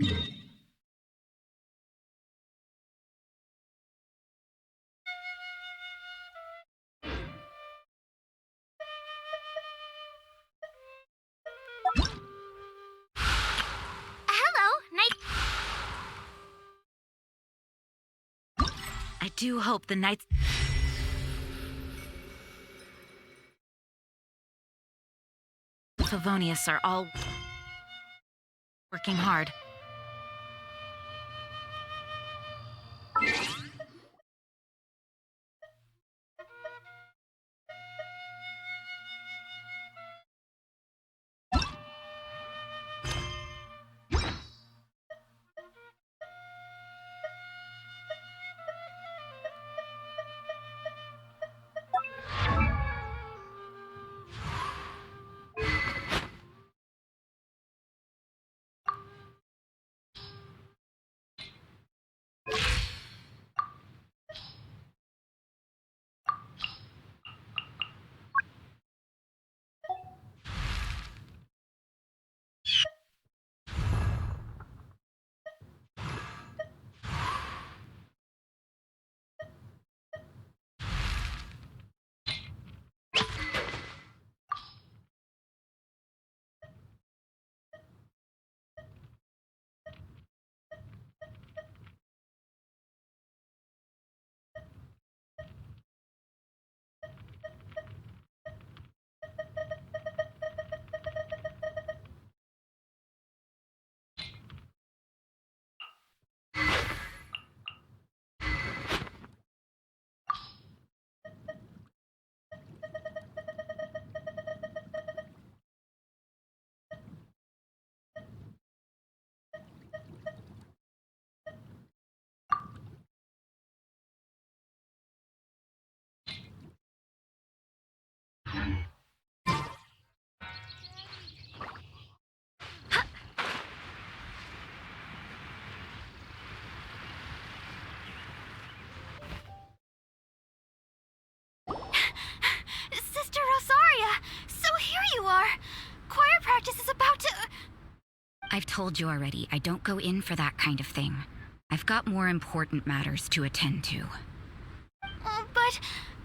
Hello, night. I do hope the Knights... Favonius are all... working hard. Sister Rosaria, so here you are. Choir practice is about to... I've told you already, I don't go in for that kind of thing. I've got more important matters to attend to. Oh, but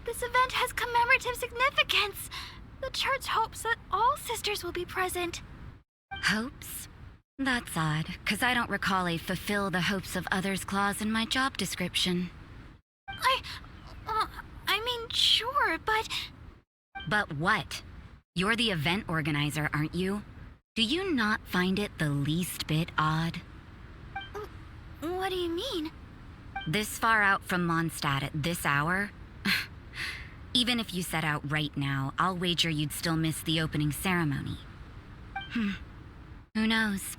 this event has commemorative significance. The church hopes that all sisters will be present. Hopes? That's odd, because I don't recall a fulfill the hopes of others clause in my job description. I mean, sure, but... But what? You're the event organizer, aren't you? Do you not find it the least bit odd? What do you mean? This far out from Mondstadt at this hour? Even if you set out right now, I'll wager you'd still miss the opening ceremony. Who knows?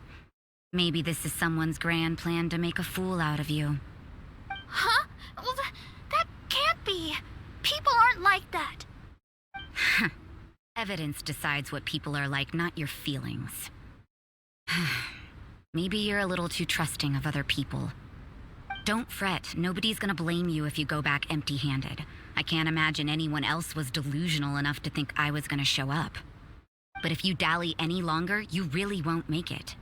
Maybe this is someone's grand plan to make a fool out of you. Huh? Well, that can't be. People aren't like that. Evidence decides what people are like, not your feelings. Maybe you're a little too trusting of other people. Don't fret, nobody's gonna blame you if you go back empty-handed. I can't imagine anyone else was delusional enough to think I was gonna show up. But if you dally any longer, you really won't make it.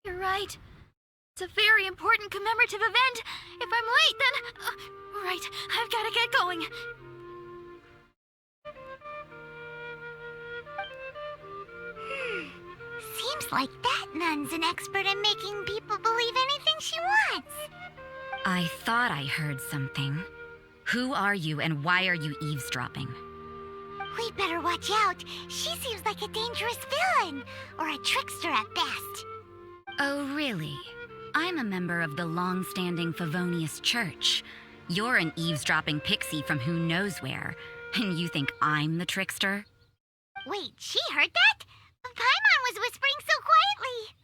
You're right. It's a very important commemorative event. If I'm late, then... right, I've gotta get going. Seems like that nun's an expert in making people believe anything she wants. I thought I heard something. Who are you and why are you eavesdropping? We'd better watch out. She seems like a dangerous villain, or a trickster at best. Oh, really? I'm a member of the long-standing Favonius Church. You're an eavesdropping pixie from who knows where, and you think I'm the trickster? Wait, she heard that? Paimon was whispering so quietly.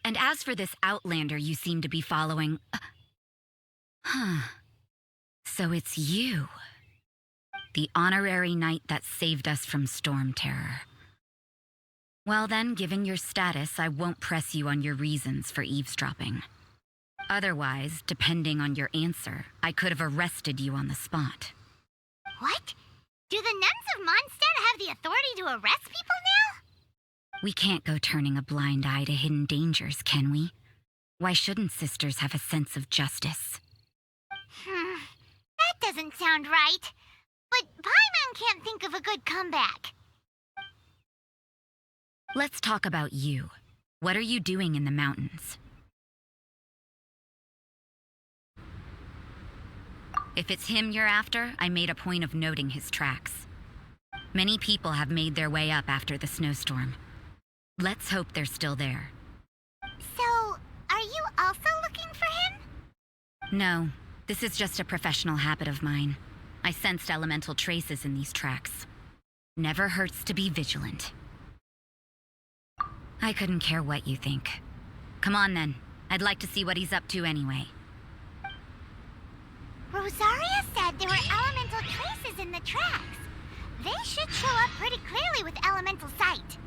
And as for this outlander you seem to be following... So it's you. The honorary knight that saved us from storm terror. Well then, given your status, I won't press you on your reasons for eavesdropping. Otherwise, depending on your answer, I could have arrested you on the spot. What? Do the nuns of Mondstadt have the authority to arrest people now? We can't go turning a blind eye to hidden dangers, can we? Why shouldn't sisters have a sense of justice? That doesn't sound right. But Paimon can't think of a good comeback. Let's talk about you. What are you doing in the mountains? If it's him you're after, I made a point of noting his tracks. Many people have made their way up after the snowstorm. Let's hope they're still there. So, are you also looking for him? No, this is just a professional habit of mine. I sensed elemental traces in these tracks. Never hurts to be vigilant. I couldn't care what you think. Come on then. I'd like to see what he's up to anyway. Rosaria said there were elemental traces in the tracks. They should show up pretty clearly with elemental sight.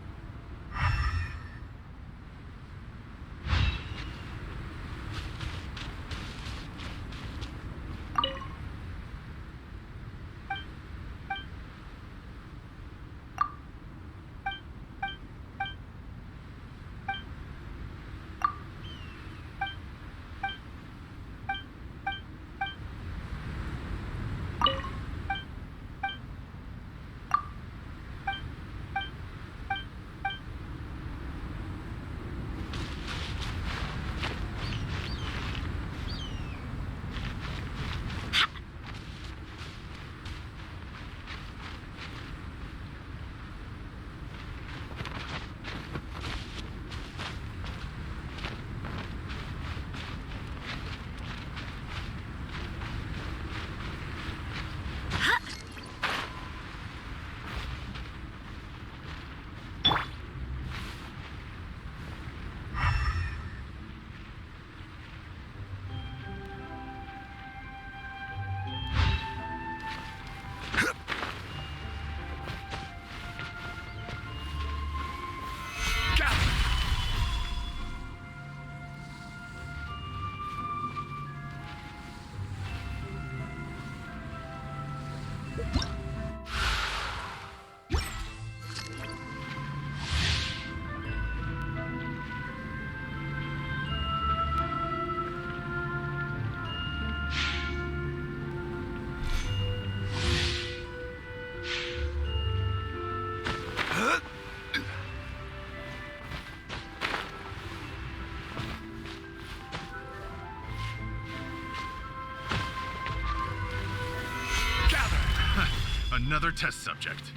Another test subject.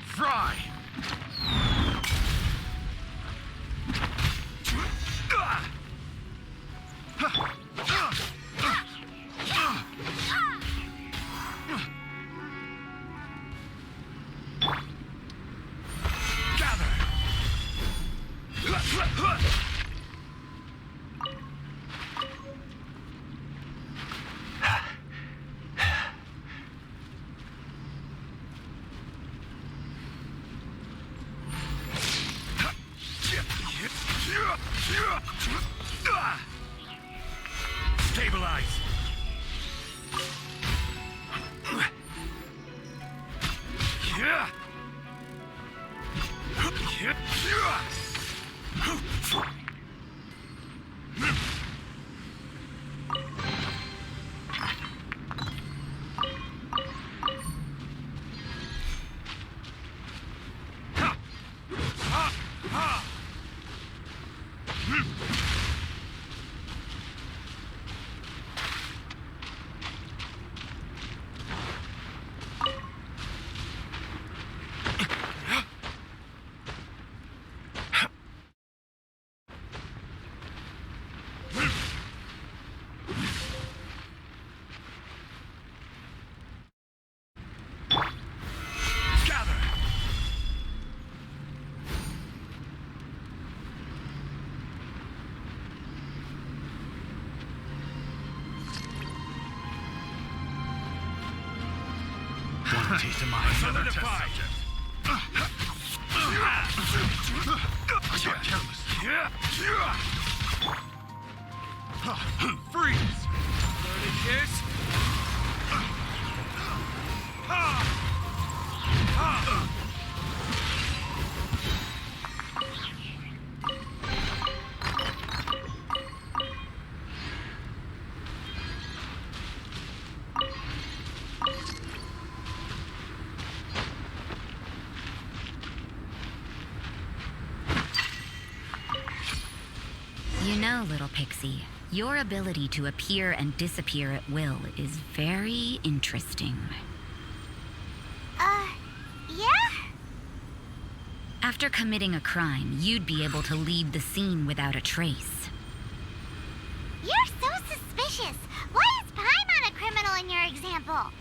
Fry! Stabilize! One taste of my another test subject. Careless. Freeze! Learning kiss. You know, little pixie, your ability to appear and disappear at will is very interesting. Yeah? After committing a crime, you'd be able to leave the scene without a trace. You're so suspicious. Why is Paimon a criminal in your example?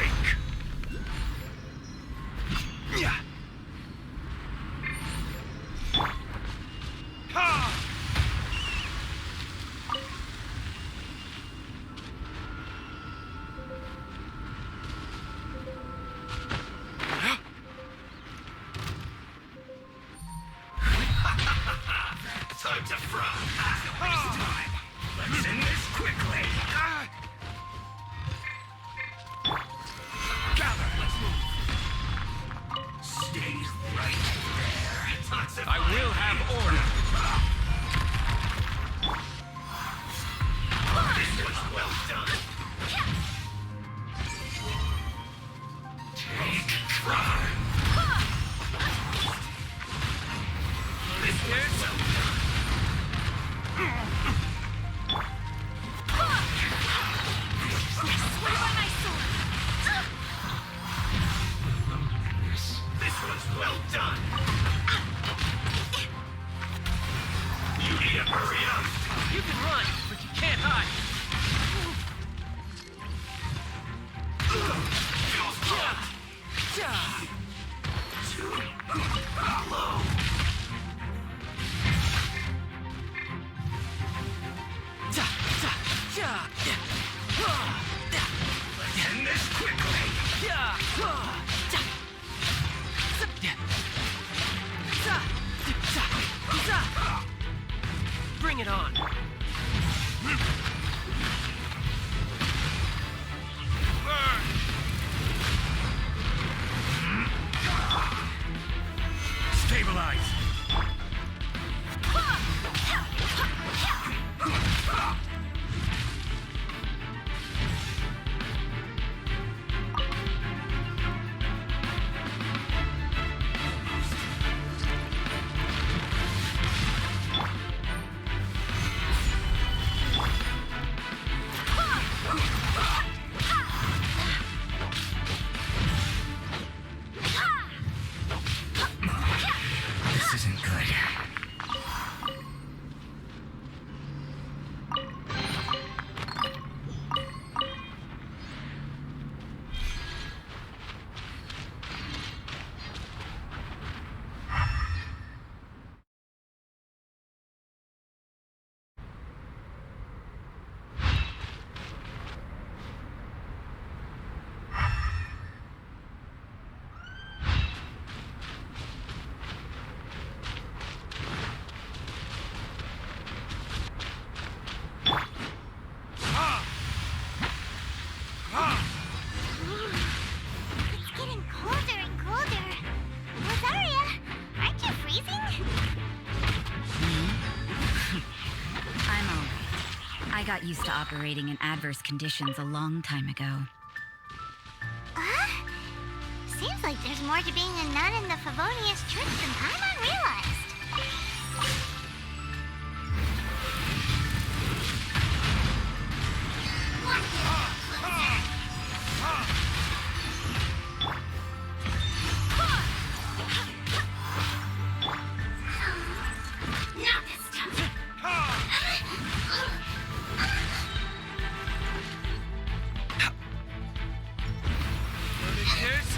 Break! Yeah. Ha! Time to fry. Waste time. Let's end this quickly. Gather. Let's move. Stay right there. I will have order. This was well done. Take try. This was well done. Swear by my sword! This was well done. You need to hurry up. You can run, but you can't hide. Let's end this quickly. Bring it on. Stabilize. This isn't good. It's getting colder and colder. Rosaria, aren't you freezing? I'm all right. I got used to operating in adverse conditions a long time ago. Seems like there's more to being a nun in the Favonius Church than I'm unrealized. Not this time! Cheers.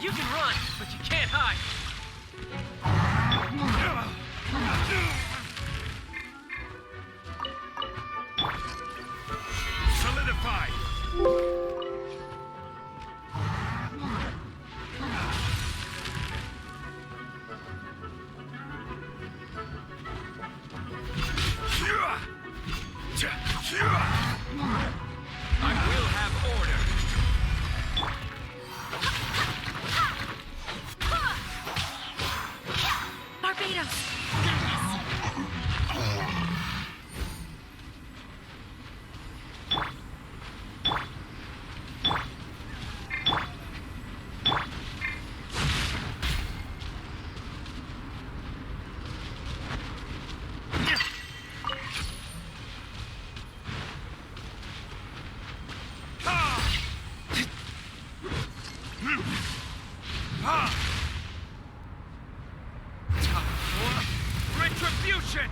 You can run, but you can't hide. Solidify! I will have order. Barbados! Retribution!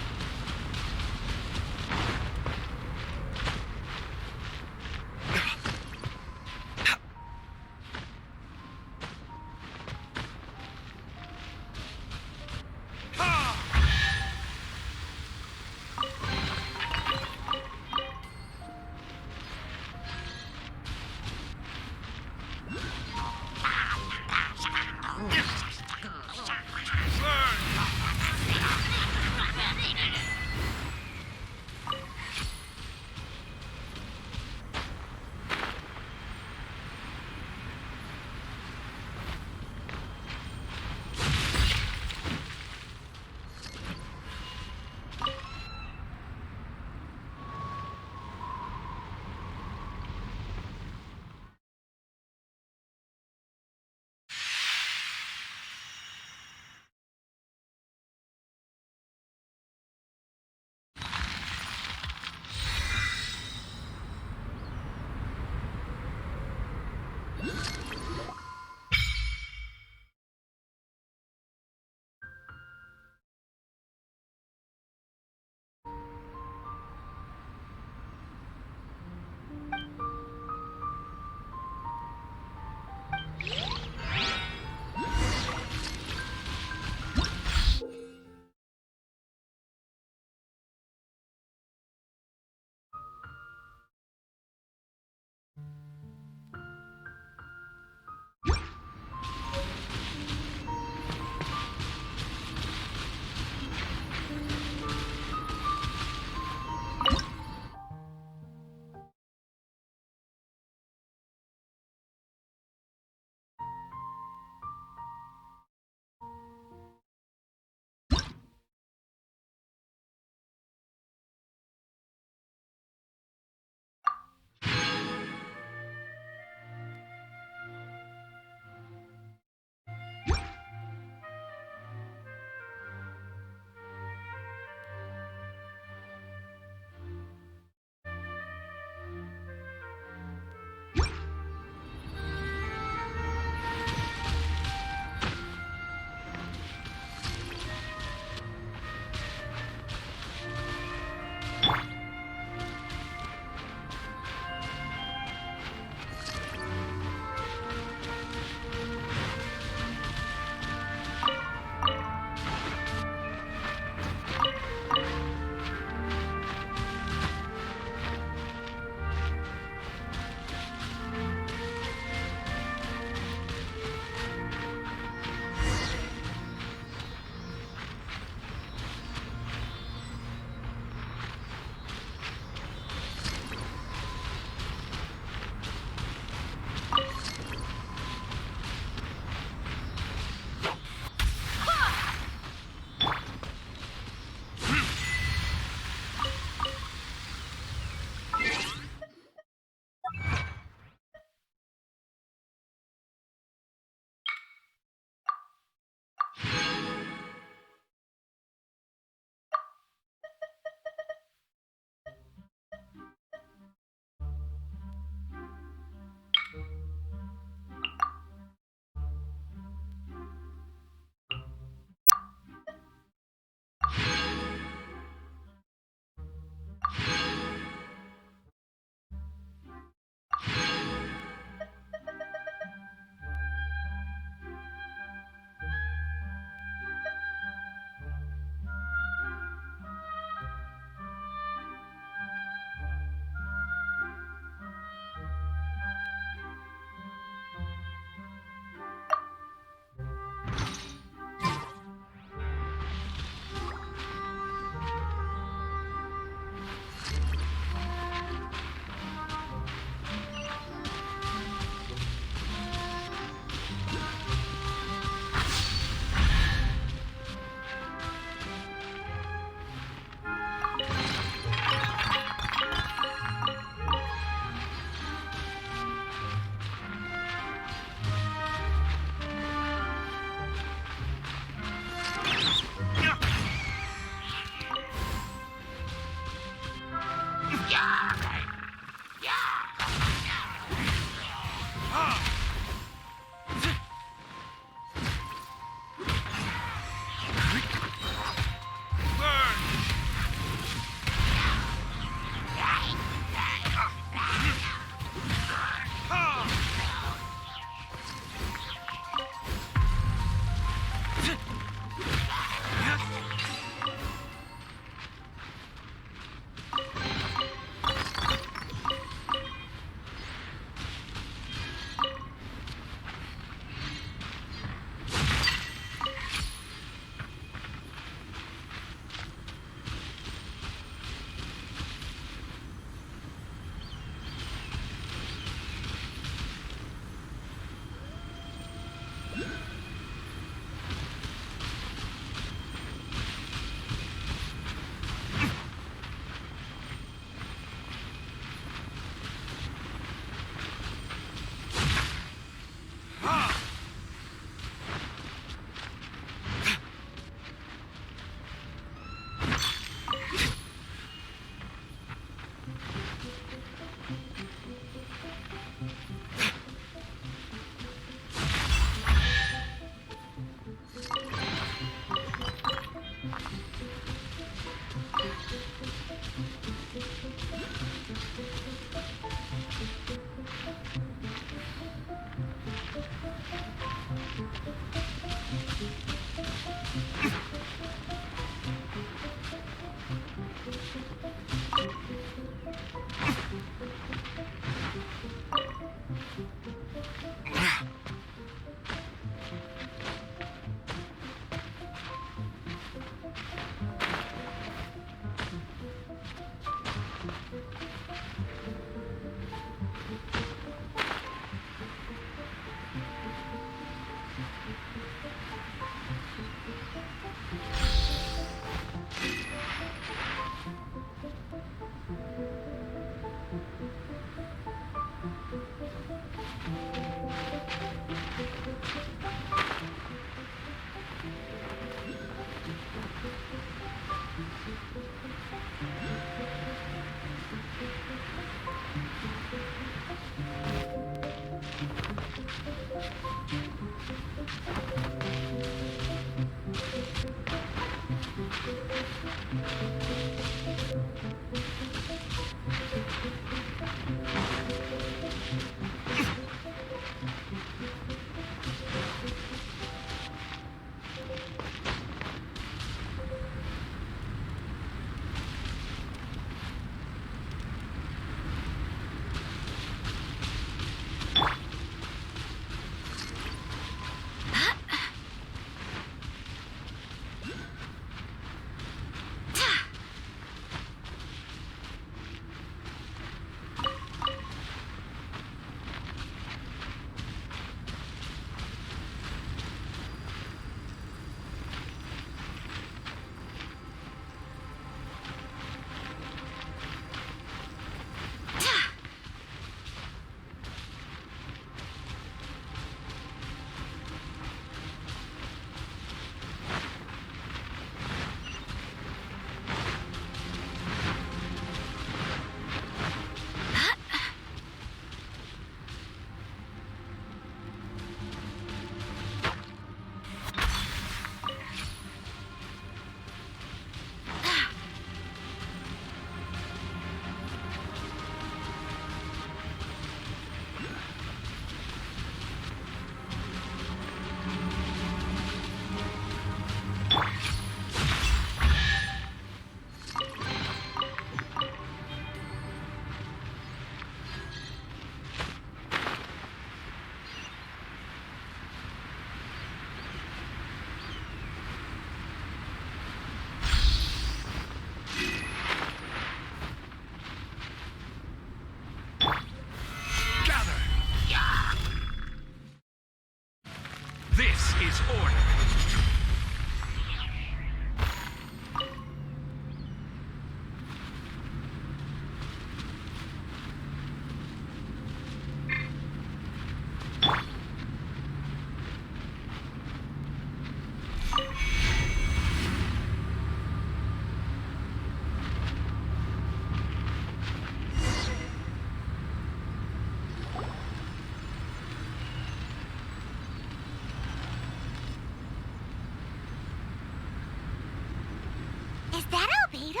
Is that Albedo?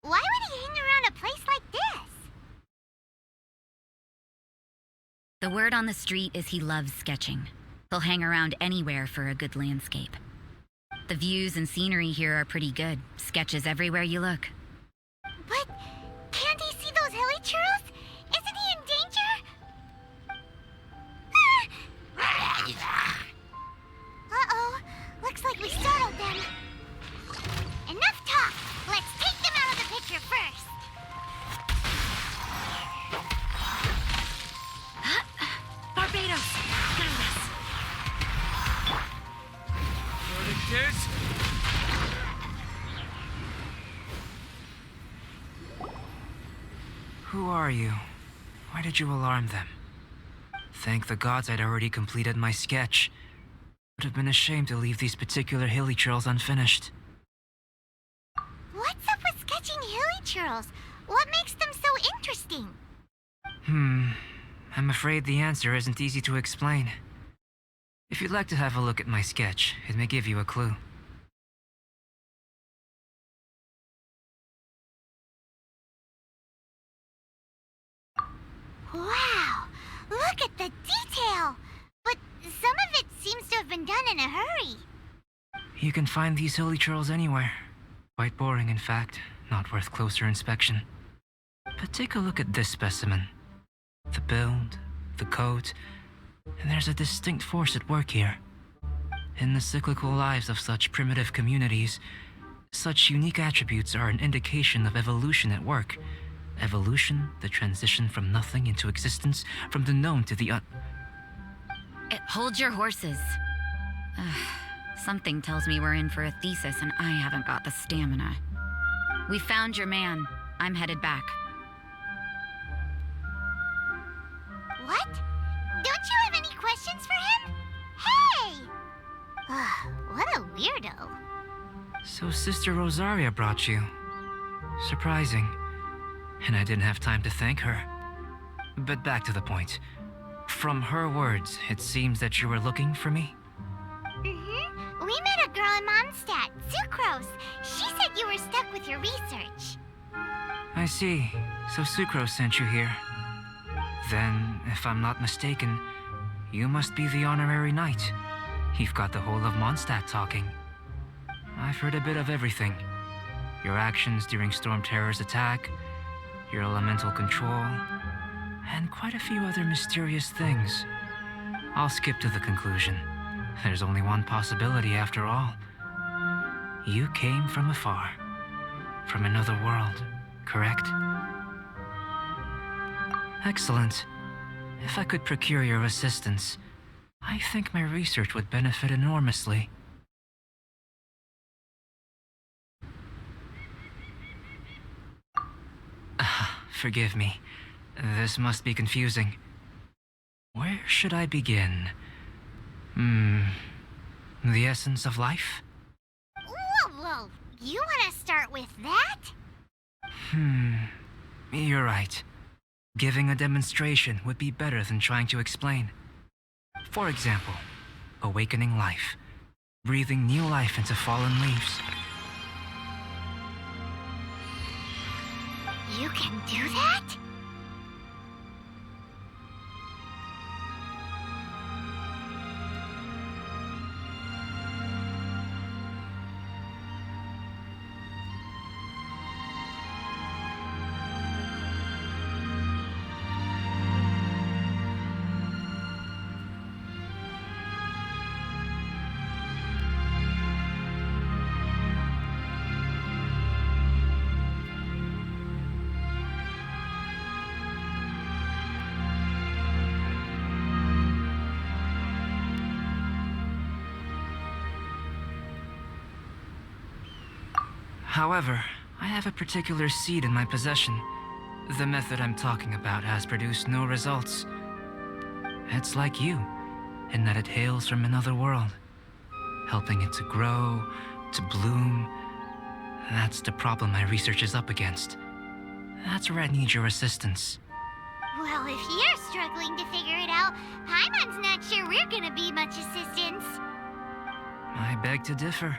Why would he hang around a place like this? The word on the street is he loves sketching. He'll hang around anywhere for a good landscape. The views and scenery here are pretty good. Sketches everywhere you look. But can't he see those hilly churros? Isn't he in danger? Uh-oh. Looks like we startled them. Enough talk. Let's take them out of the picture first. Barbados, guide us. This? Who are you? Why did you alarm them? Thank the gods I'd already completed my sketch. Would have been a shame to leave these particular hilly churls unfinished. What's up with sketching hilly churls? What makes them so interesting? I'm afraid the answer isn't easy to explain. If you'd like to have a look at my sketch, it may give you a clue. Wow! Look at the detail! But some of it seems to have been done in a hurry. You can find these hilly churls anywhere. Quite boring, in fact. Not worth closer inspection. But take a look at this specimen. The build, the coat, and there's a distinct force at work here. In the cyclical lives of such primitive communities, such unique attributes are an indication of evolution at work. Evolution, the transition from nothing into existence, from the known to the Hold your horses. Something tells me we're in for a thesis and I haven't got the stamina. We found your man. I'm headed back. What? Don't you have any questions for him? Hey! What a weirdo. So Sister Rosaria brought you. Surprising. And I didn't have time to thank her. But back to the point. From her words, it seems that you were looking for me? Mm-hmm. We met a girl in Mondstadt, Sucrose. She said you were stuck with your research. I see. So Sucrose sent you here. Then, if I'm not mistaken, you must be the honorary knight. You've got the whole of Mondstadt talking. I've heard a bit of everything. Your actions during Storm Terror's attack, your elemental control, and quite a few other mysterious things. I'll skip to the conclusion. There's only one possibility after all. You came from afar. From another world, correct? Excellent. If I could procure your assistance, I think my research would benefit enormously. Forgive me. This must be confusing. Where should I begin? The essence of life? Whoa. You want to start with that? You're right. Giving a demonstration would be better than trying to explain. For example, awakening life. Breathing new life into fallen leaves. You can do that? However, I have a particular seed in my possession. The method I'm talking about has produced no results. It's like you, in that it hails from another world. Helping it to grow, to bloom. That's the problem my research is up against. That's where I need your assistance. Well, if you're struggling to figure it out, Paimon's not sure we're gonna be much assistance. I beg to differ.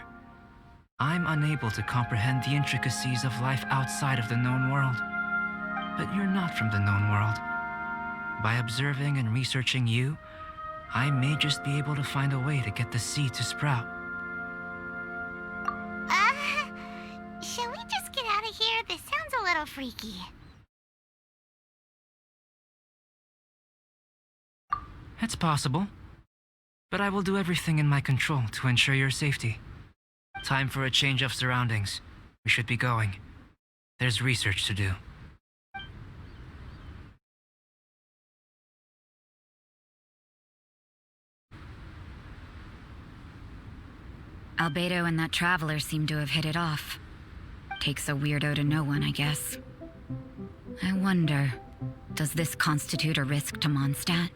I'm unable to comprehend the intricacies of life outside of the known world. But you're not from the known world. By observing and researching you, I may just be able to find a way to get the seed to sprout. Shall we just get out of here? This sounds a little freaky. It's possible. But I will do everything in my control to ensure your safety. Time for a change of surroundings. We should be going. There's research to do. Albedo and that traveler seem to have hit it off. Takes a weirdo to know one, I guess. I wonder, does this constitute a risk to Mondstadt?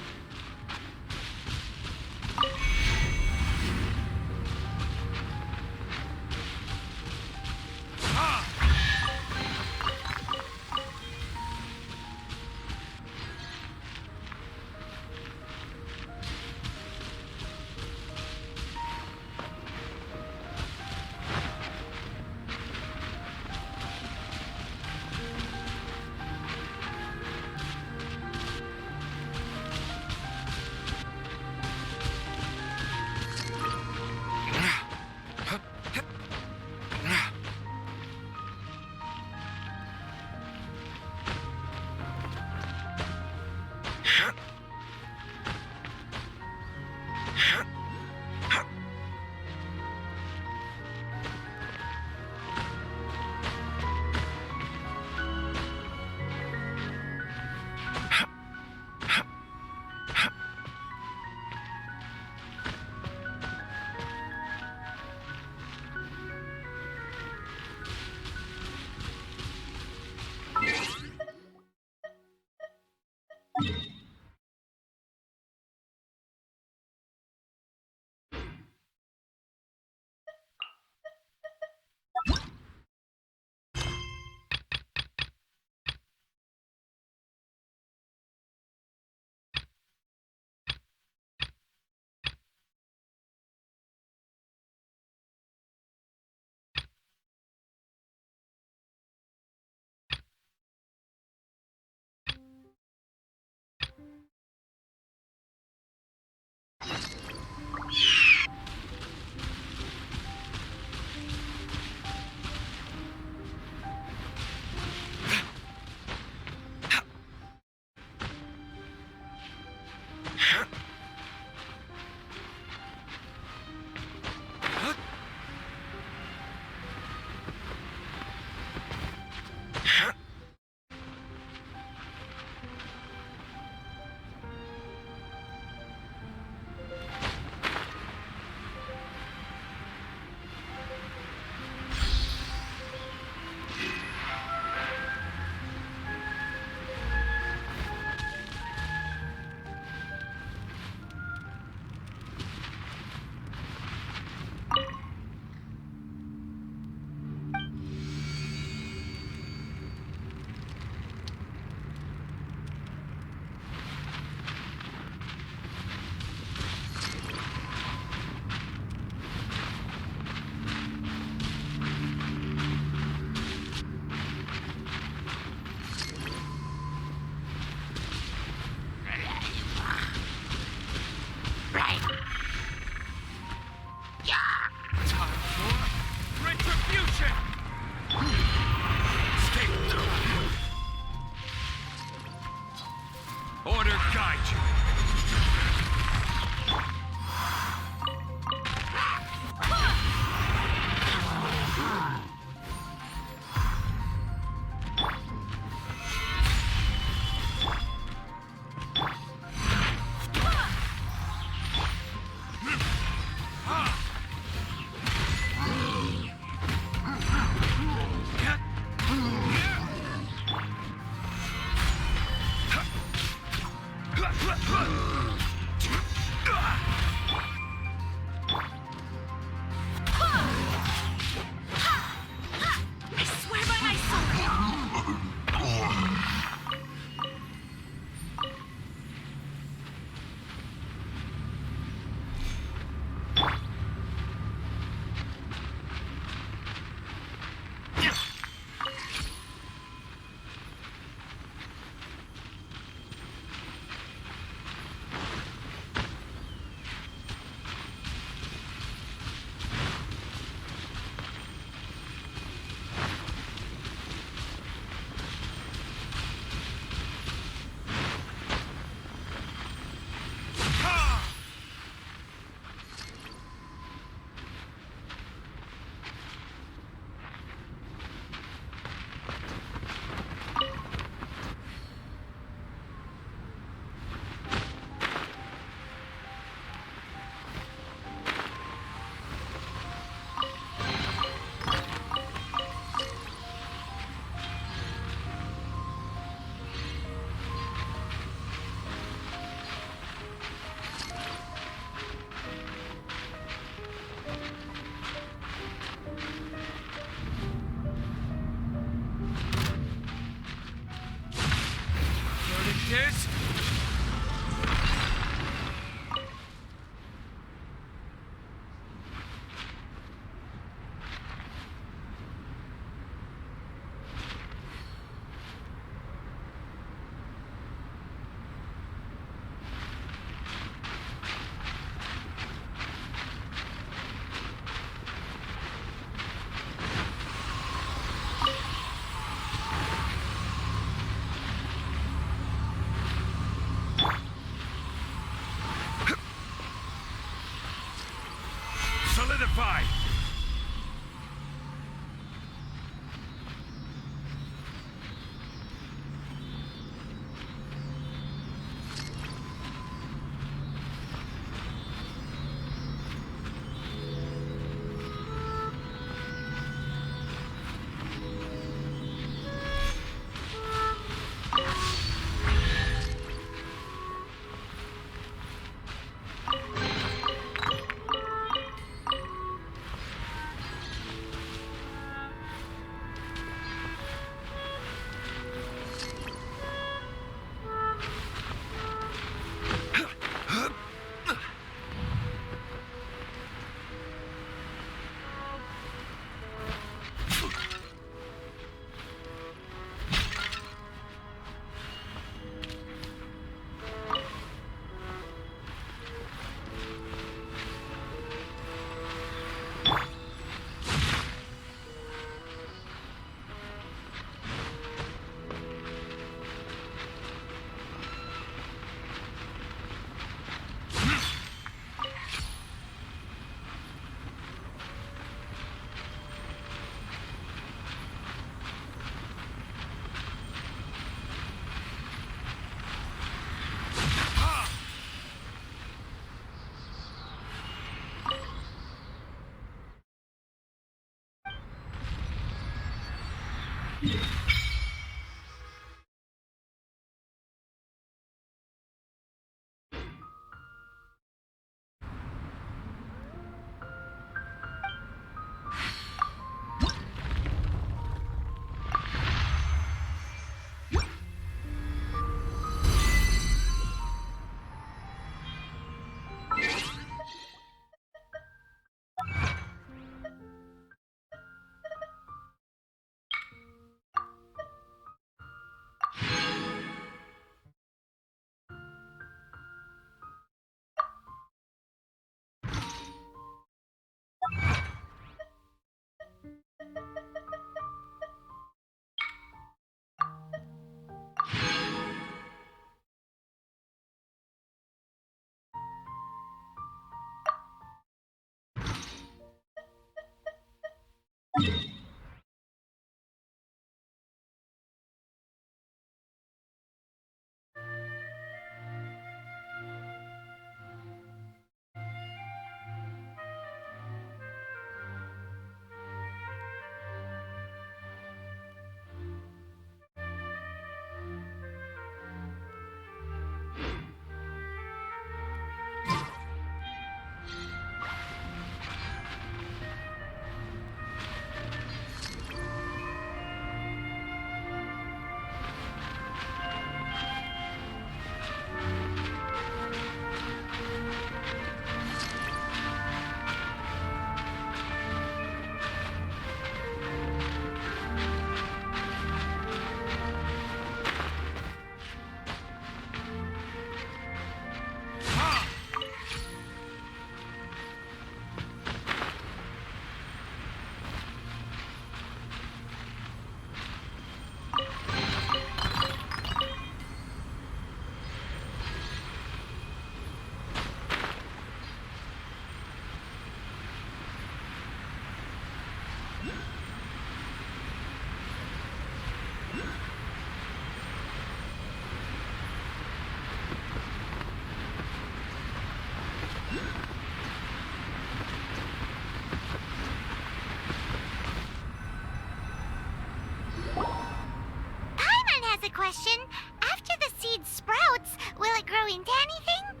A question. After the seed sprouts, will it grow into anything?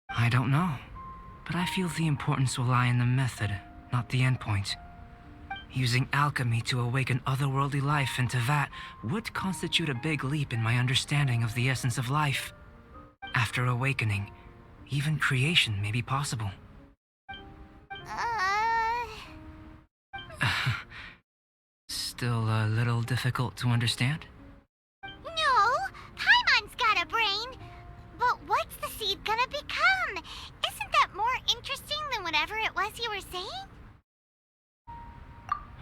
I don't know, but I feel the importance will lie in the method, not the endpoint. Using alchemy to awaken otherworldly life into that would constitute a big leap in my understanding of the essence of life. After awakening, even creation may be possible. Still a little difficult to understand? No, Paimon's got a brain. But what's the seed gonna become? Isn't that more interesting than whatever it was you were saying?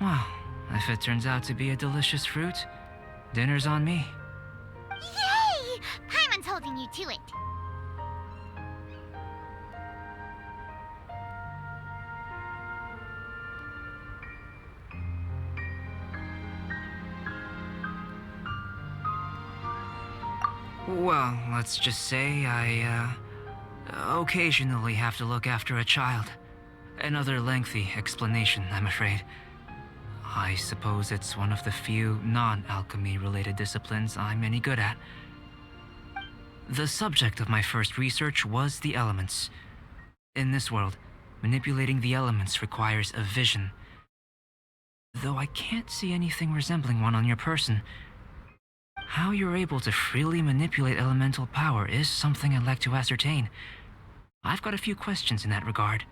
Well, if it turns out to be a delicious fruit, dinner's on me. Yay! Paimon's holding you to it. Well, let's just say I, occasionally have to look after a child. Another lengthy explanation, I'm afraid. I suppose it's one of the few non-alchemy related disciplines I'm any good at. The subject of my first research was the elements. In this world, manipulating the elements requires a vision. Though I can't see anything resembling one on your person, how you're able to freely manipulate elemental power is something I'd like to ascertain. I've got a few questions in that regard.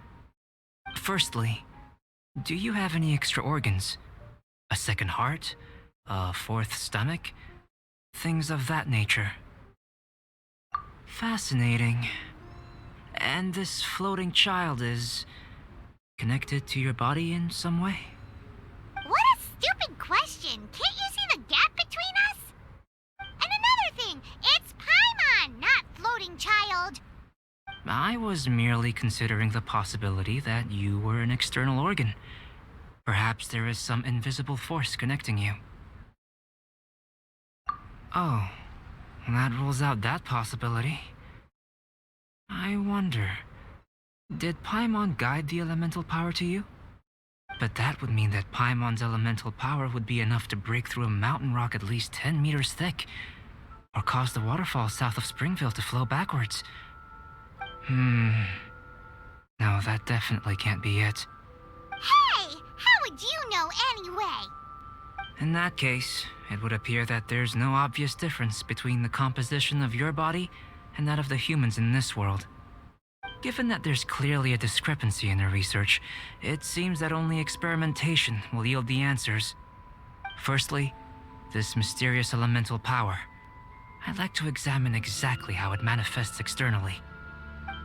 Firstly, do you have any extra organs? A second heart? A fourth stomach? Things of that nature. Fascinating. And this floating child is connected to your body in some way? What a stupid question! Can't you see the gap between us? And another thing, it's Paimon, not floating child. I was merely considering the possibility that you were an external organ. Perhaps there is some invisible force connecting you. Oh, that rules out that possibility. I wonder, did Paimon guide the elemental power to you? But that would mean that Paimon's elemental power would be enough to break through a mountain rock at least 10 meters thick, or cause the waterfall south of Springville to flow backwards. No, that definitely can't be it. Hey! How would you know anyway? In that case, it would appear that there's no obvious difference between the composition of your body and that of the humans in this world. Given that there's clearly a discrepancy in the research, it seems that only experimentation will yield the answers. Firstly, this mysterious elemental power. I'd like to examine exactly how it manifests externally.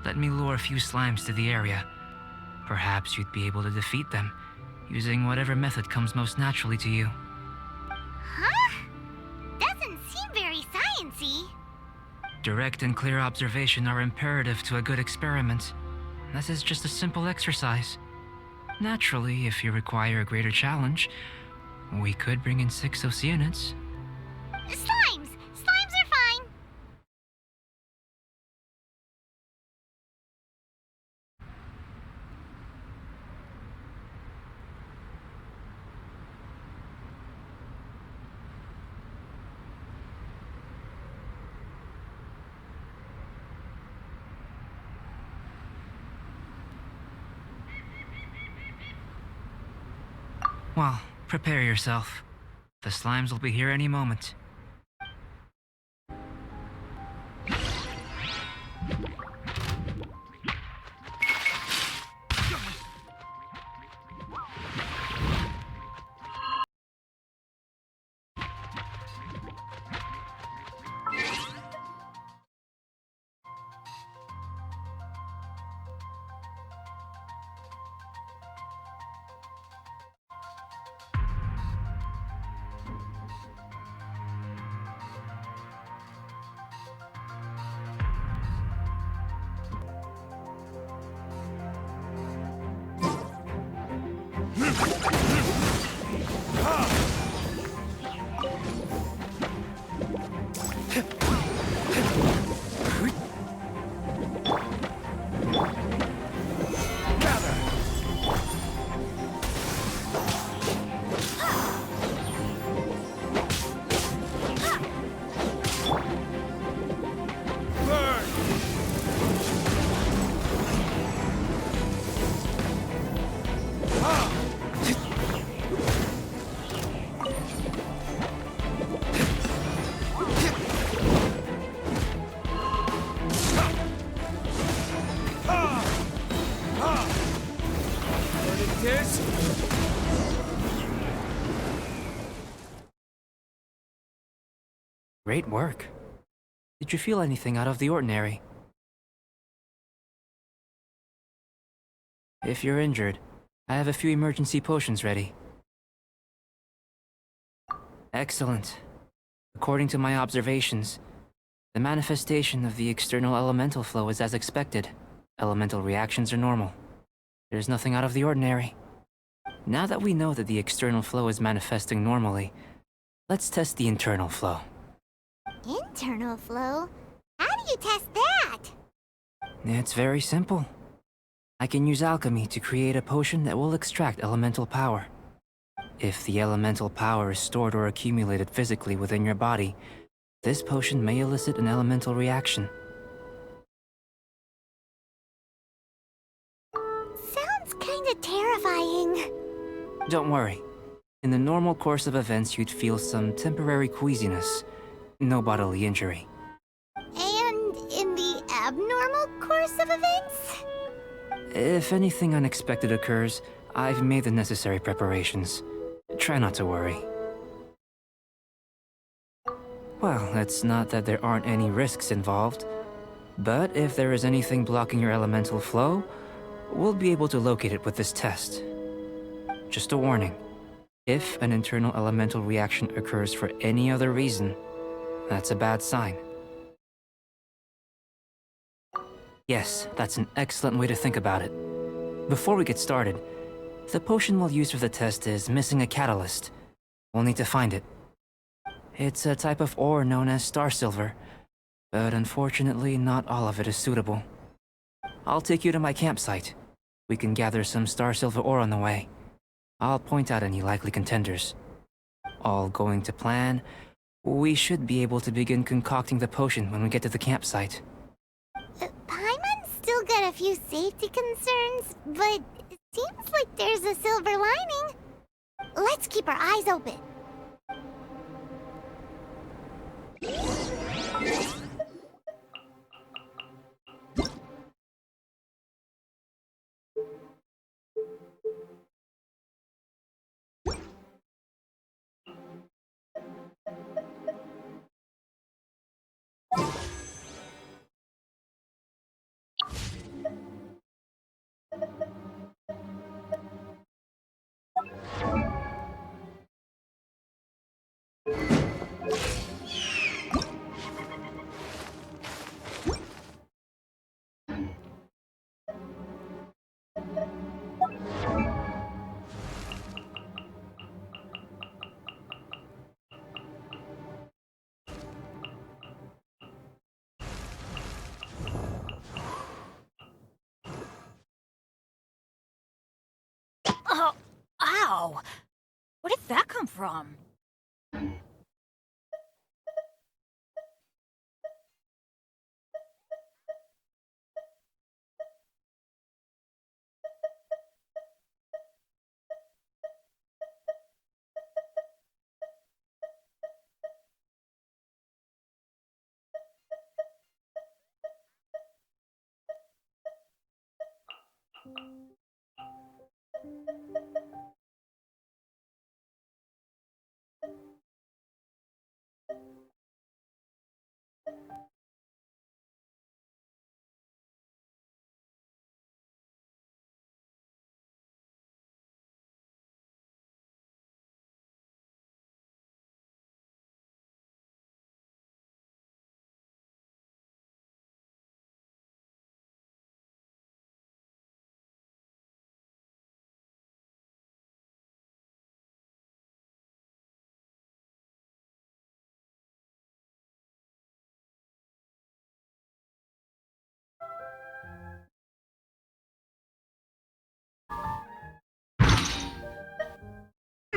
Let me lure a few slimes to the area. Perhaps you'd be able to defeat them, using whatever method comes most naturally to you. Huh? Doesn't seem very sciencey. Direct and clear observation are imperative to a good experiment. This is just a simple exercise. Naturally, if you require a greater challenge, we could bring in 6 Oceanids. Slimes! Slimes are fine! Well, prepare yourself. The slimes will be here any moment. Great work. Did you feel anything out of the ordinary? If you're injured, I have a few emergency potions ready. Excellent. According to my observations, the manifestation of the external elemental flow is as expected. Elemental reactions are normal. There's nothing out of the ordinary. Now that we know that the external flow is manifesting normally, let's test the internal flow. Internal flow? How do you test that? It's very simple. I can use alchemy to create a potion that will extract elemental power. If the elemental power is stored or accumulated physically within your body, this potion may elicit an elemental reaction. Sounds kinda terrifying. Don't worry. In the normal course of events, you'd feel some temporary queasiness. No bodily injury. And in the abnormal course of events? If anything unexpected occurs, I've made the necessary preparations. Try not to worry. Well, it's not that there aren't any risks involved, but if there is anything blocking your elemental flow, we'll be able to locate it with this test. Just a warning. If an internal elemental reaction occurs for any other reason, that's a bad sign. Yes, that's an excellent way to think about it. Before we get started, the potion we'll use for the test is missing a catalyst. We'll need to find it. It's a type of ore known as star silver, but unfortunately not all of it is suitable. I'll take you to my campsite. We can gather some star silver ore on the way. I'll point out any likely contenders. All going to plan, we should be able to begin concocting the potion when we get to the campsite. Paimon's still got a few safety concerns, but it seems like there's a silver lining. Let's keep our eyes open. Oh, ow! Where did that come from?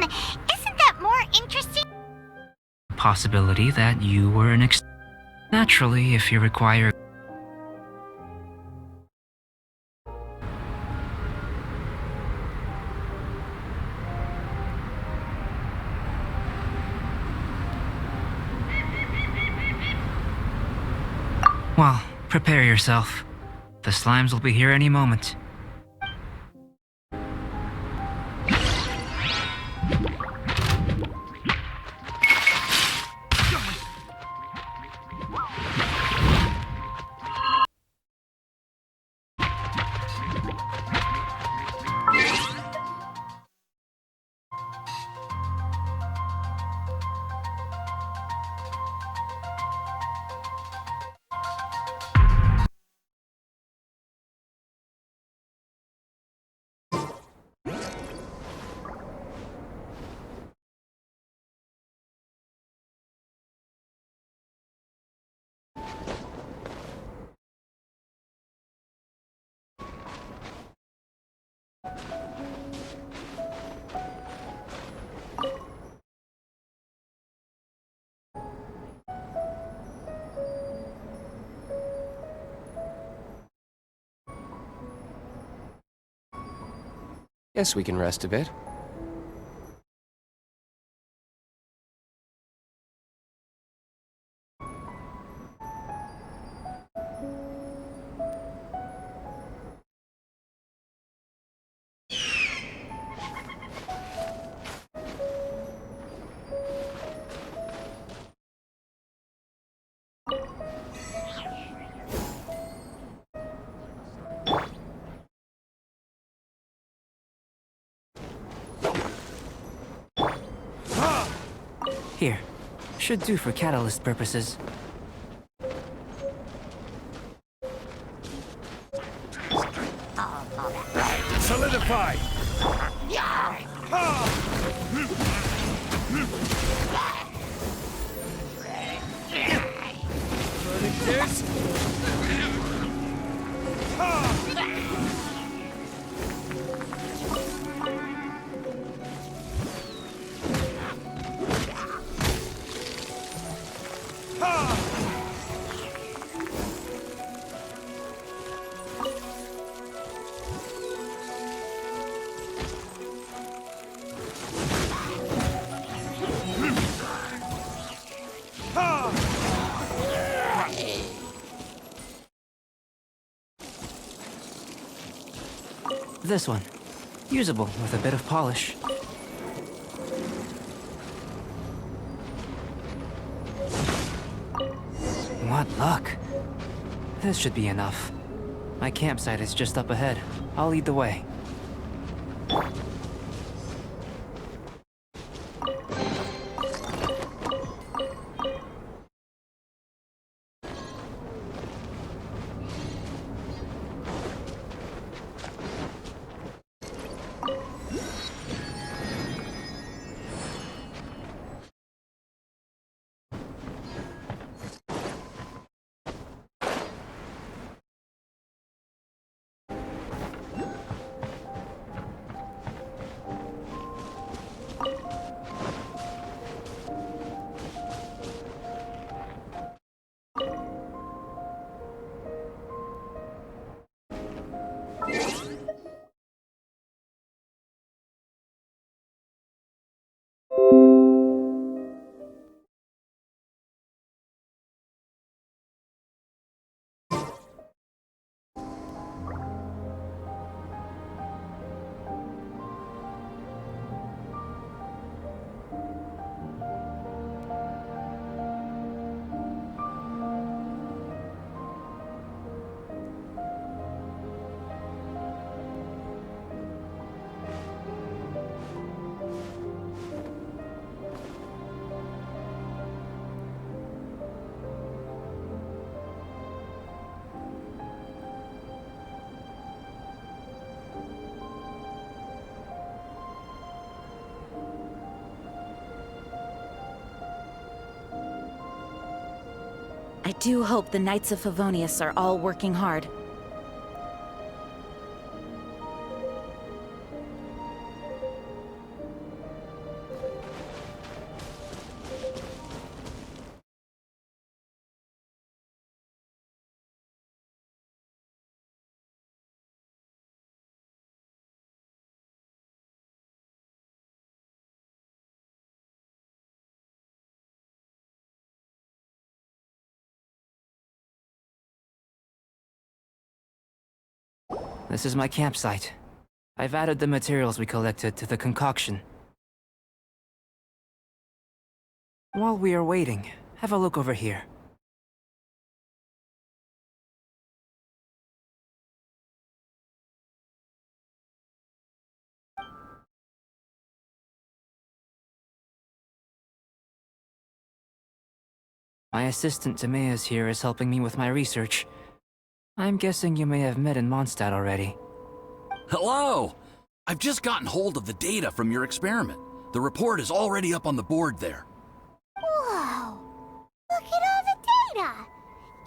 Isn't that more interesting? Possibility that you were an naturally, if you require. Well, prepare yourself. The slimes will be here any moment. Guess we can rest a bit. Here. Should do for catalyst purposes. Solidify! Burning tears? This one. Usable with a bit of polish. What luck. This should be enough. My campsite is just up ahead. I'll lead the way. I do hope the Knights of Favonius are all working hard. This is my campsite. I've added the materials we collected to the concoction. While we are waiting, have a look over here. My assistant Timaeus here is helping me with my research. I'm guessing you may have met in Mondstadt already. Hello! I've just gotten hold of the data from your experiment. The report is already up on the board there. Whoa! Look at all the data!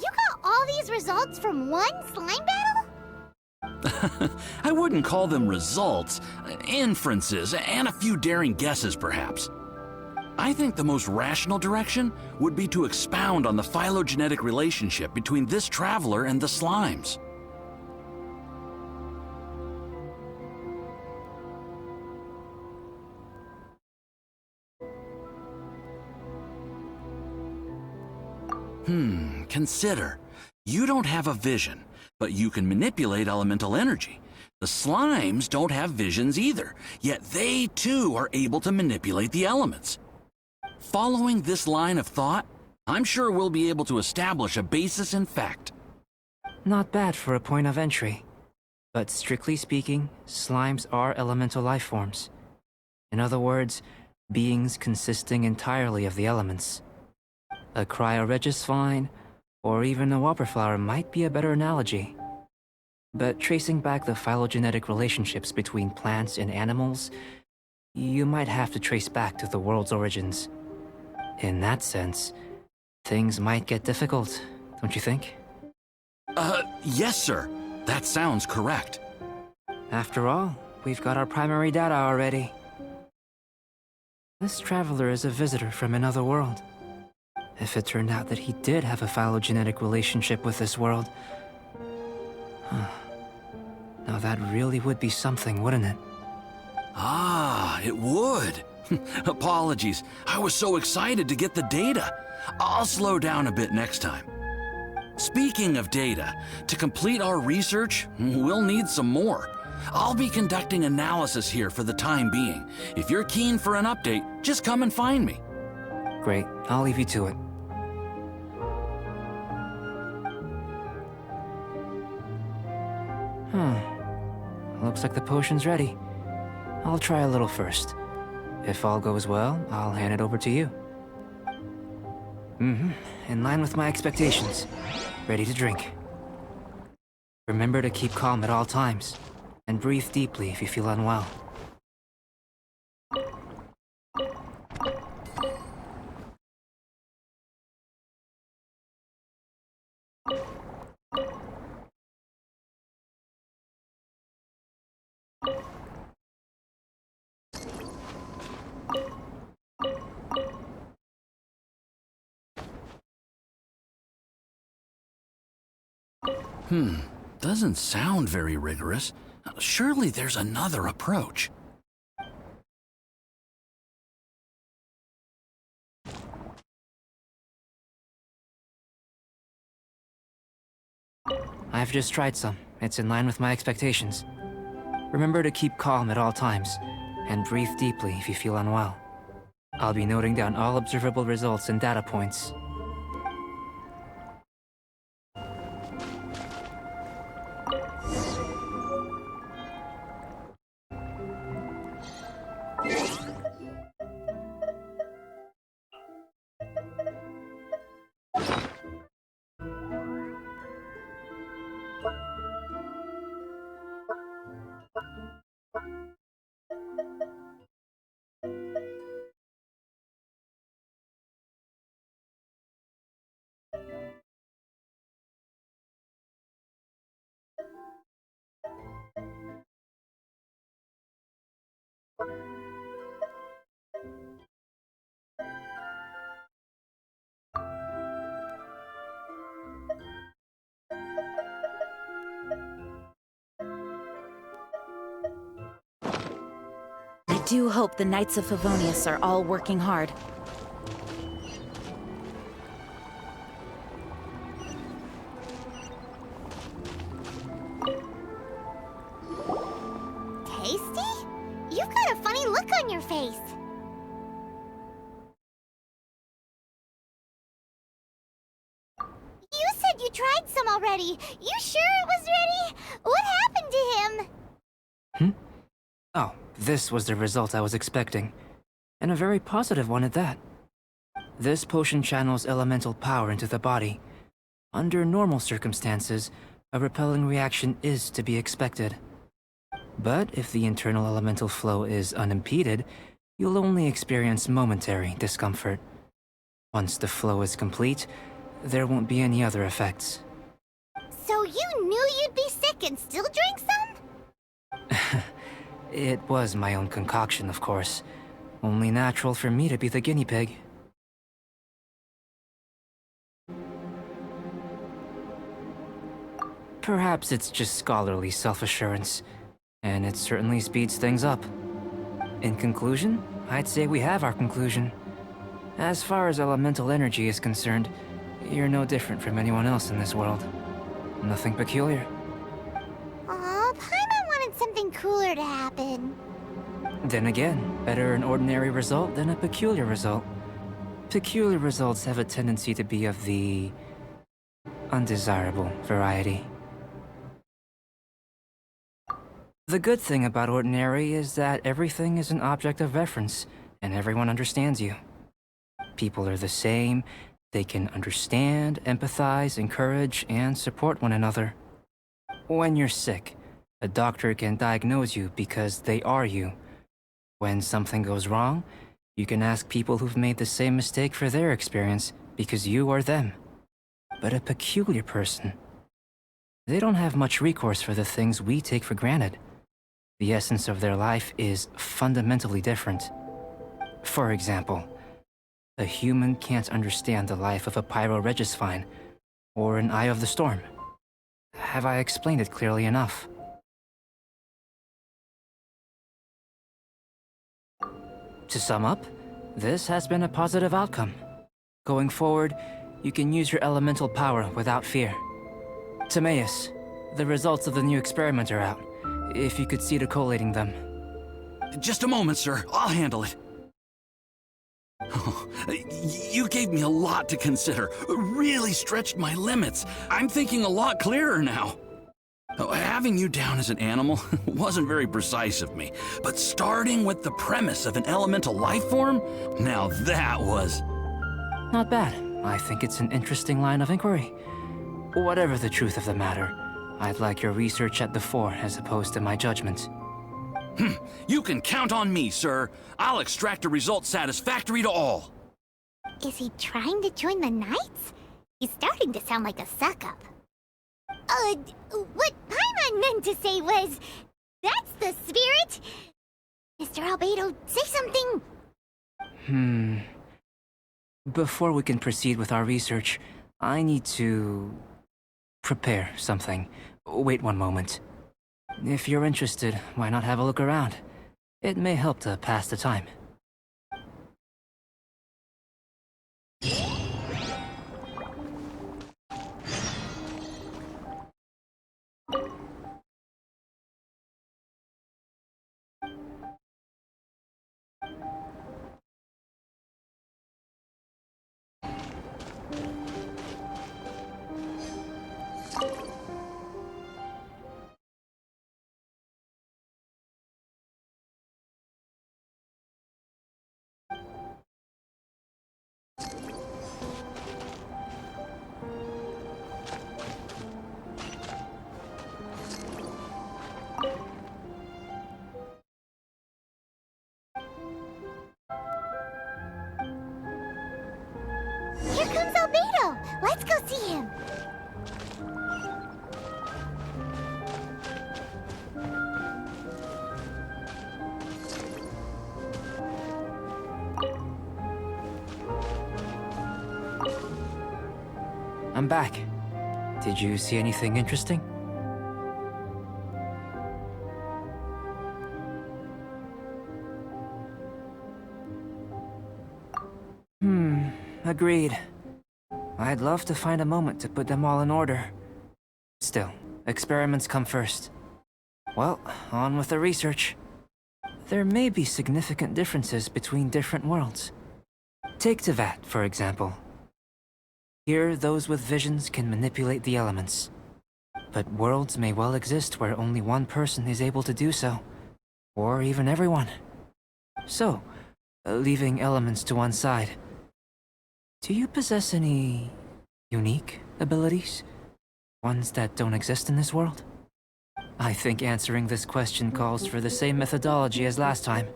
You got all these results from one slime battle? I wouldn't call them results, inferences, and a few daring guesses perhaps. I think the most rational direction would be to expound on the phylogenetic relationship between this traveler and the slimes. Consider. You don't have a vision, but you can manipulate elemental energy. The slimes don't have visions either, yet they too are able to manipulate the elements. Following this line of thought, I'm sure we'll be able to establish a basis in fact. Not bad for a point of entry. But strictly speaking, slimes are elemental life forms. In other words, beings consisting entirely of the elements. A cryoregisvine, or even a whopperflower might be a better analogy. But tracing back the phylogenetic relationships between plants and animals, you might have to trace back to the world's origins. In that sense, things might get difficult, don't you think? Yes, sir. That sounds correct. After all, we've got our primary data already. This traveler is a visitor from another world. If it turned out that he did have a phylogenetic relationship with this world... Now that really would be something, wouldn't it? Ah, it would. Apologies. I was so excited to get the data. I'll slow down a bit next time. Speaking of data, to complete our research, we'll need some more. I'll be conducting analysis here for the time being. If you're keen for an update, just come and find me. Great, I'll leave you to it. Looks like the potion's ready. I'll try a little first. If all goes well, I'll hand it over to you. In line with my expectations. Ready to drink. Remember to keep calm at all times, and breathe deeply if you feel unwell. Doesn't sound very rigorous. Surely there's another approach. I've just tried some. It's in line with my expectations. Remember to keep calm at all times, and breathe deeply if you feel unwell. I'll be noting down all observable results and data points. I do hope the Knights of Favonius are all working hard. Tasty? You've got a funny look on your face. You said you tried some already. You sure it was ready? What happened to him? Oh, this was the result I was expecting. And a very positive one at that. This potion channels elemental power into the body. Under normal circumstances, a repelling reaction is to be expected. But if the internal elemental flow is unimpeded, you'll only experience momentary discomfort. Once the flow is complete, there won't be any other effects. So you knew you'd be sick and still drank some? It was my own concoction, of course. Only natural for me to be the guinea pig. Perhaps it's just scholarly self-assurance, and it certainly speeds things up. In conclusion, I'd say we have our conclusion. As far as elemental energy is concerned, you're no different from anyone else in this world. Nothing peculiar. Aw, Paimon wanted something cooler to happen. Then again, better an ordinary result than a peculiar result. Peculiar results have a tendency to be of the undesirable variety. The good thing about ordinary is that everything is an object of reference, and everyone understands you. People are the same, they can understand, empathize, encourage, and support one another. When you're sick, a doctor can diagnose you because they are you. When something goes wrong, you can ask people who've made the same mistake for their experience because you are them. But a peculiar person, they don't have much recourse for the things we take for granted. The essence of their life is fundamentally different. For example, a human can't understand the life of a Pyro-Regisvine or an Eye of the Storm. Have I explained it clearly enough? To sum up, this has been a positive outcome. Going forward, you can use your elemental power without fear. Timaeus, the results of the new experiment are out. if you could see to collating them. Just a moment, sir. I'll handle it. You gave me a lot to consider. Really stretched my limits. I'm thinking a lot clearer now. Having you down as an animal wasn't very precise of me, but starting with the premise of an elemental life form, now that was... Not bad. I think it's an interesting line of inquiry. Whatever the truth of the matter, I'd like your research at the fore as opposed to my judgment. You can count on me, sir. I'll extract a result satisfactory to all. Is he trying to join the Knights? He's starting to sound like a suck-up. What Paimon meant to say was... That's the spirit! Mr. Albedo, say something! Before we can proceed with our research, I need to... prepare something. Wait one moment. If you're interested, why not have a look around? It may help to pass the time. Here comes Albedo! Let's go see him! I'm back. Did you see anything interesting? Agreed. I'd love to find a moment to put them all in order. Still, experiments come first. Well, on with the research. There may be significant differences between different worlds. Take Tevat, for example. Here, those with visions can manipulate the elements. But worlds may well exist where only one person is able to do so. Or even everyone. So, leaving elements to one side, do you possess any... unique abilities? Ones that don't exist in this world? I think answering this question calls for the same methodology as last time.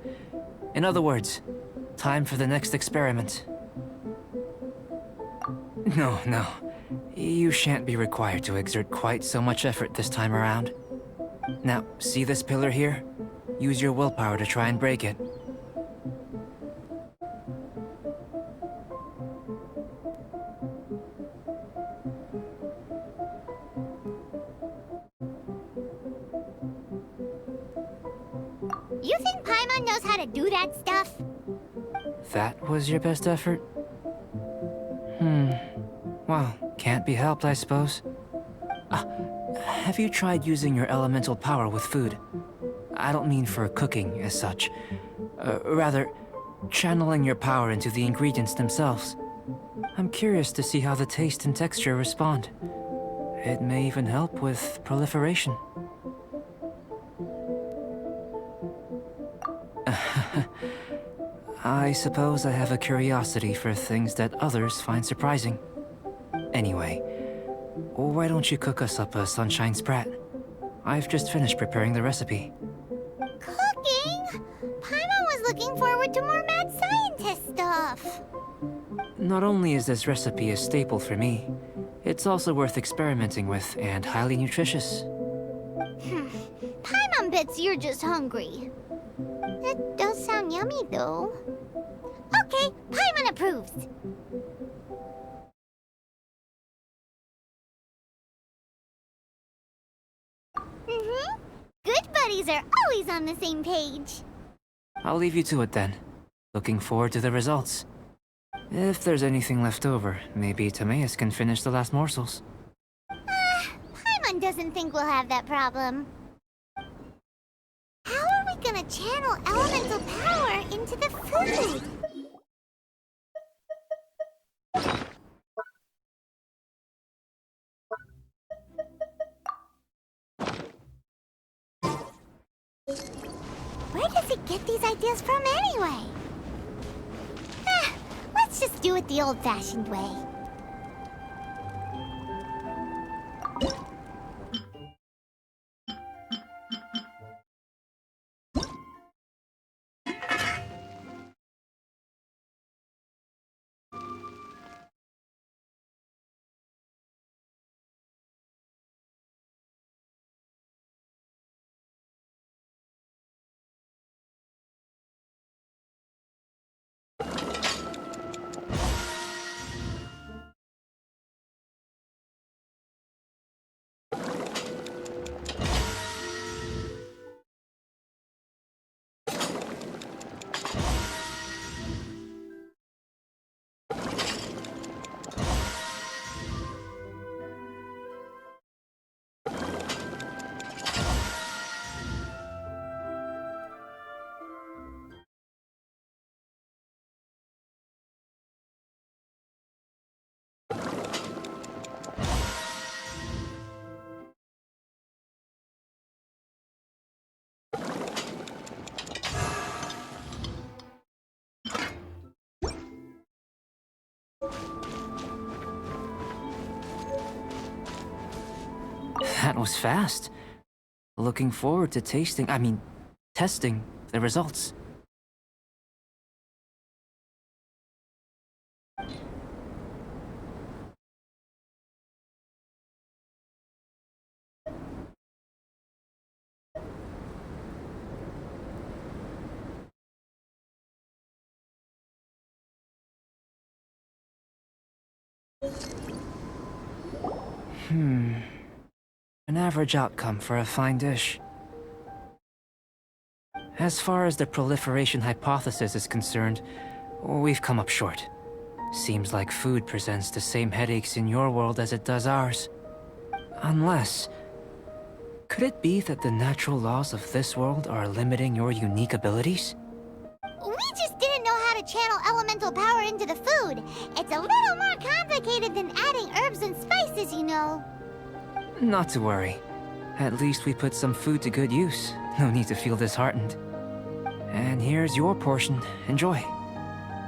In other words, time for the next experiment. No. You shan't be required to exert quite so much effort this time around. Now, see this pillar here? Use your willpower to try and break it. You think Paimon knows how to do that stuff? That was your best effort? Well, can't be helped, I suppose. Have you tried using your elemental power with food? I don't mean for cooking as such. Rather, channeling your power into the ingredients themselves. I'm curious to see how the taste and texture respond. It may even help with proliferation. I suppose I have a curiosity for things that others find surprising. Anyway, why don't you cook us up a sunshine sprat? I've just finished preparing the recipe. Cooking? Paimon was looking forward to more mad scientist stuff. Not only is this recipe a staple for me, it's also worth experimenting with and highly nutritious. Paimon bets you're just hungry. It does sound yummy, though. Okay, Paimon approves. Good buddies are always on the same page. I'll leave you to it then. Looking forward to the results. If there's anything left over, maybe Timaeus can finish the last morsels. Paimon doesn't think we'll have that problem. How are we gonna channel elemental power into the food? Where does he get these ideas from anyway? Let's just do it the old-fashioned way. That was fast. Looking forward to testing the results. An average outcome for a fine dish. As far as the proliferation hypothesis is concerned, we've come up short. Seems like food presents the same headaches in your world as it does ours. Unless... could it be that the natural laws of this world are limiting your unique abilities? We just didn't know how to channel elemental power into the food. It's a little more complicated than adding herbs and spices, you know. Not to worry. At least we put some food to good use. No need to feel disheartened. And here's your portion. Enjoy.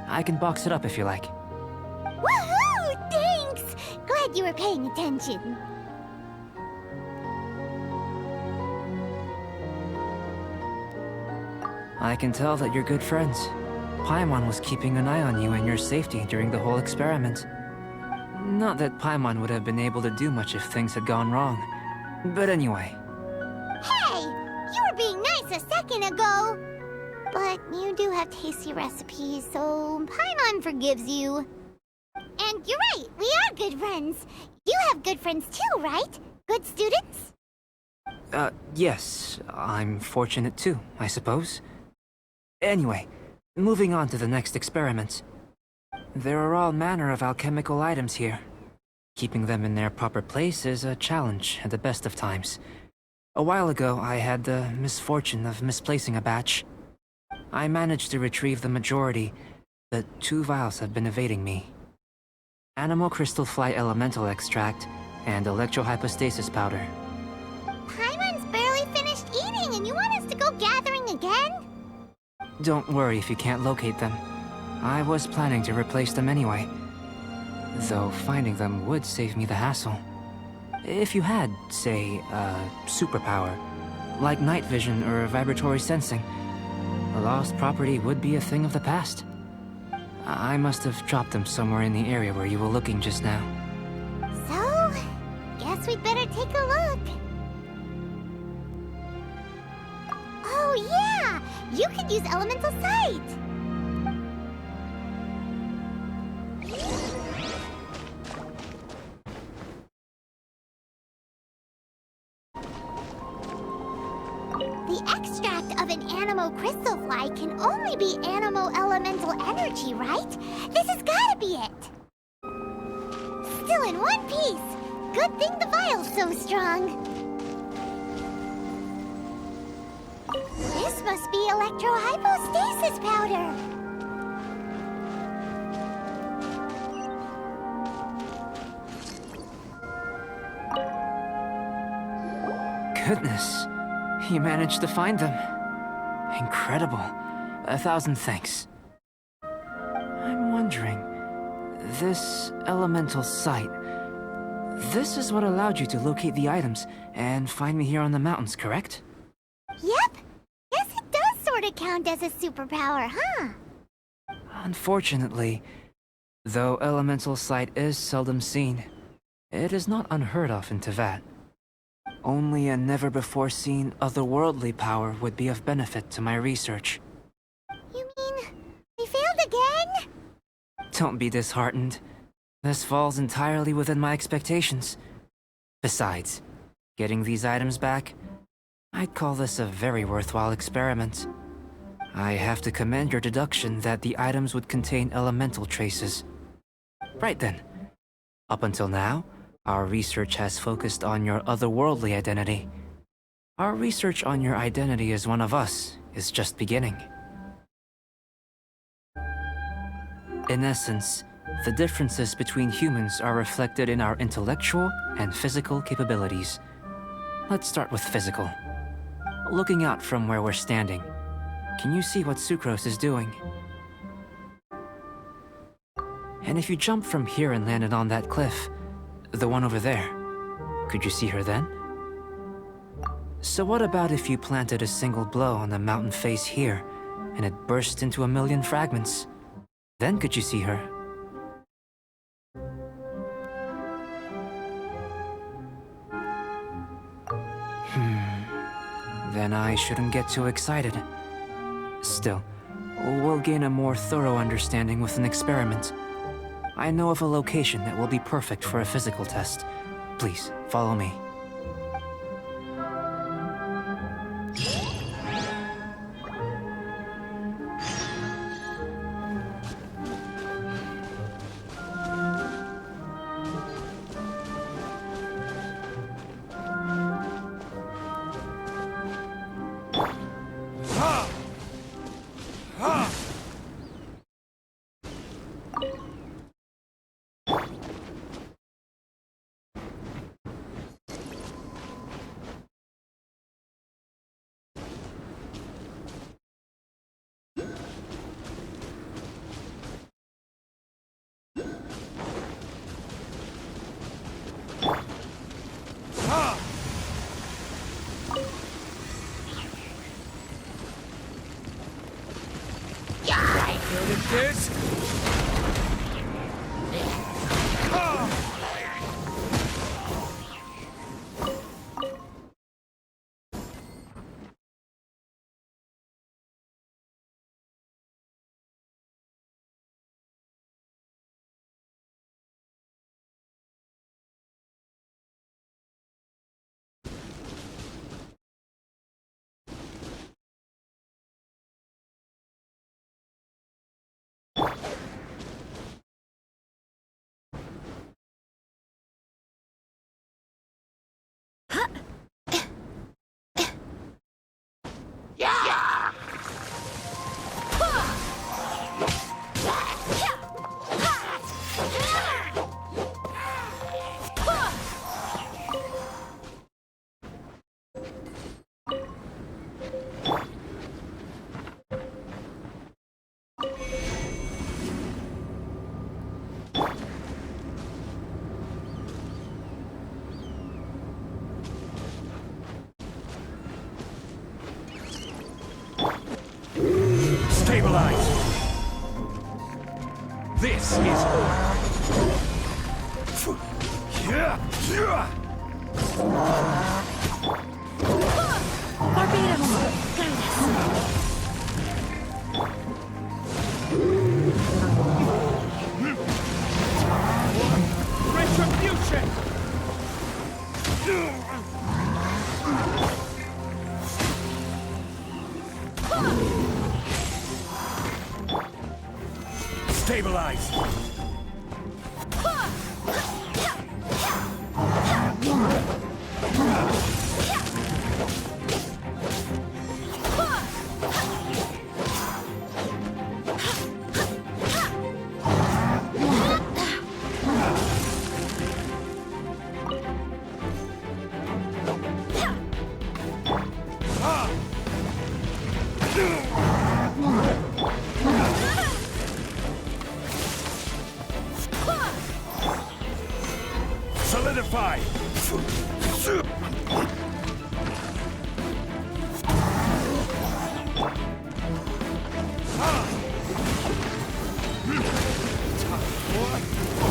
I can box it up if you like. Woohoo! Thanks! Glad you were paying attention. I can tell that you're good friends. Paimon was keeping an eye on you and your safety during the whole experiment. Not that Paimon would have been able to do much if things had gone wrong. But anyway. Hey! You were being nice a second ago! But you do have tasty recipes, so Paimon forgives you. And you're right, we are good friends. You have good friends too, right? Good students? Yes. I'm fortunate too, I suppose. Anyway, moving on to the next experiment. There are all manner of alchemical items here. Keeping them in their proper place is a challenge at the best of times. A while ago, I had the misfortune of misplacing a batch. I managed to retrieve the majority, but 2 vials have been evading me. Animal crystal fly elemental extract and electrohypostasis powder. Paimon's barely finished eating and you want us to go gathering again? Don't worry if you can't locate them. I was planning to replace them anyway. Though finding them would save me the hassle. If you had, say, a superpower, like night vision or vibratory sensing, a lost property would be a thing of the past. I must have dropped them somewhere in the area where you were looking just now. So, guess we'd better take a look. Oh yeah! You could use elemental sight! The extract of an animo crystal fly can only be animo elemental energy, right? This has gotta be it! Still in one piece! Good thing the vial's so strong! This must be electrohypostasis powder. Goodness, you managed to find them. Incredible. 1,000 thanks. I'm wondering, this elemental sight, this is what allowed you to locate the items and find me here on the mountains, correct? Yep. Guess it does sort of count as a superpower, huh? Unfortunately, though elemental sight is seldom seen, it is not unheard of in Teyvat. Only a never-before-seen otherworldly power would be of benefit to my research. You mean we failed again? Don't be disheartened. This falls entirely within my expectations. Besides, getting these items back, I'd call this a very worthwhile experiment. I have to commend your deduction that the items would contain elemental traces. Right then. Up until now, our research has focused on your otherworldly identity. Our research on your identity as one of us is just beginning. In essence, the differences between humans are reflected in our intellectual and physical capabilities. Let's start with physical. Looking out from where we're standing, can you see what Sucrose is doing? And if you jumped from here and landed on that cliff, the one over there, could you see her then? So what about if you planted a single blow on the mountain face here, and it burst into 1,000,000 fragments? Then could you see her? Then I shouldn't get too excited. Still, we'll gain a more thorough understanding with an experiment. I know of a location that will be perfect for a physical test. Please, follow me. This? Stabilize! This is order! Retribution! Stabilize! Solidify!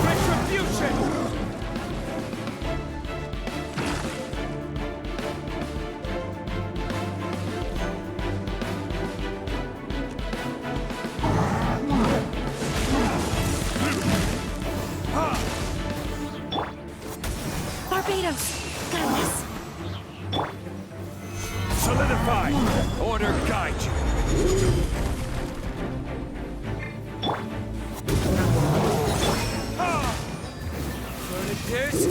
Retribution! Barbados! Got this! Solidify! Order guide you! This?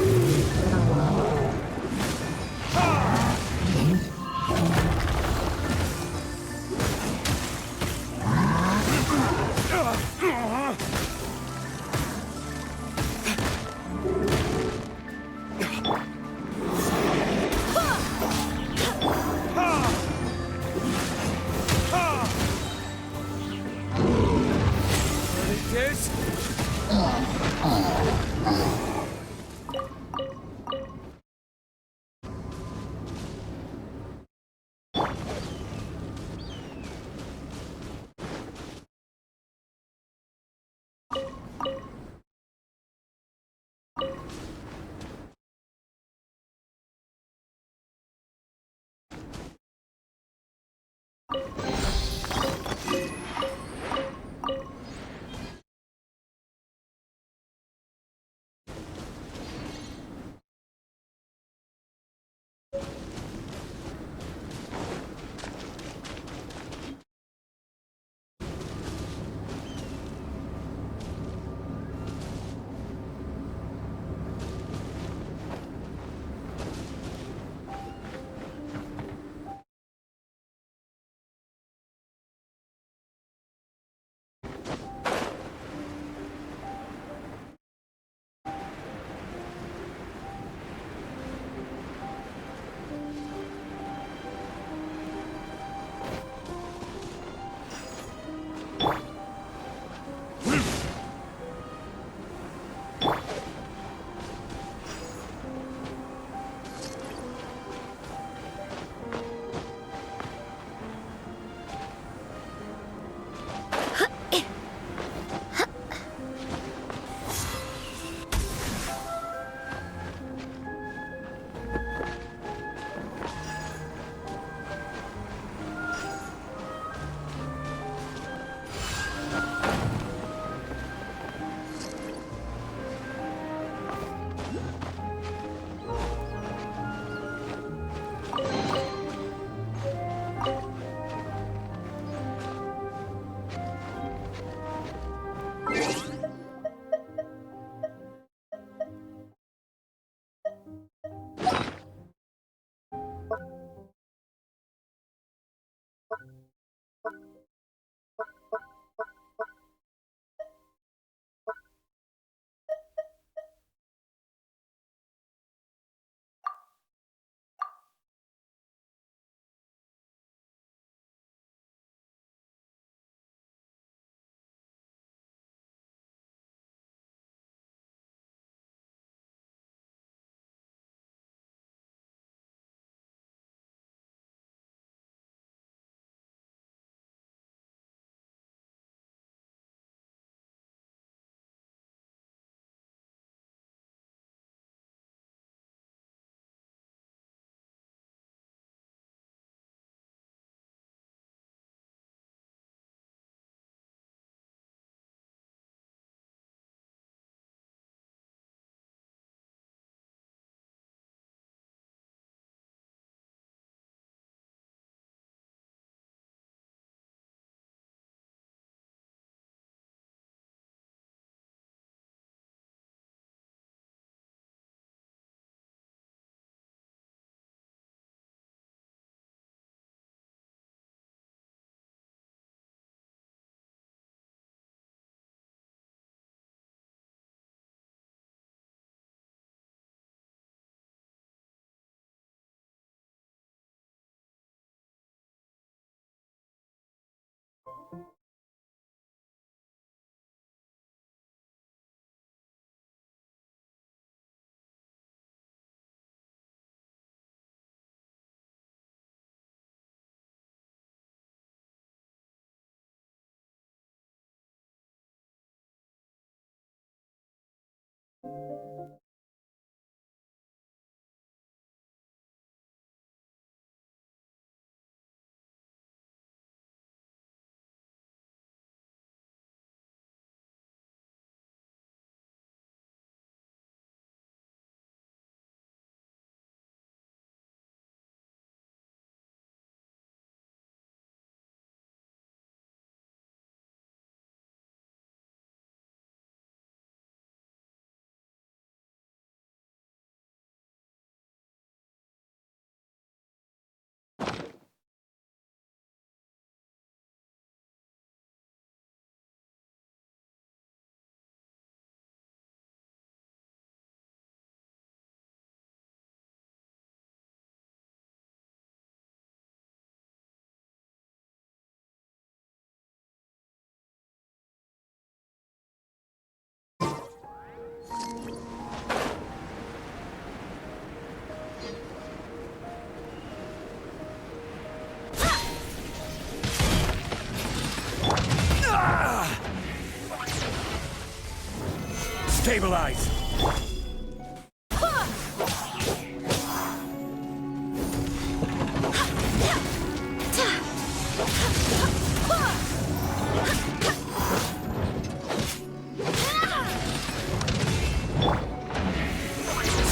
Stabilize!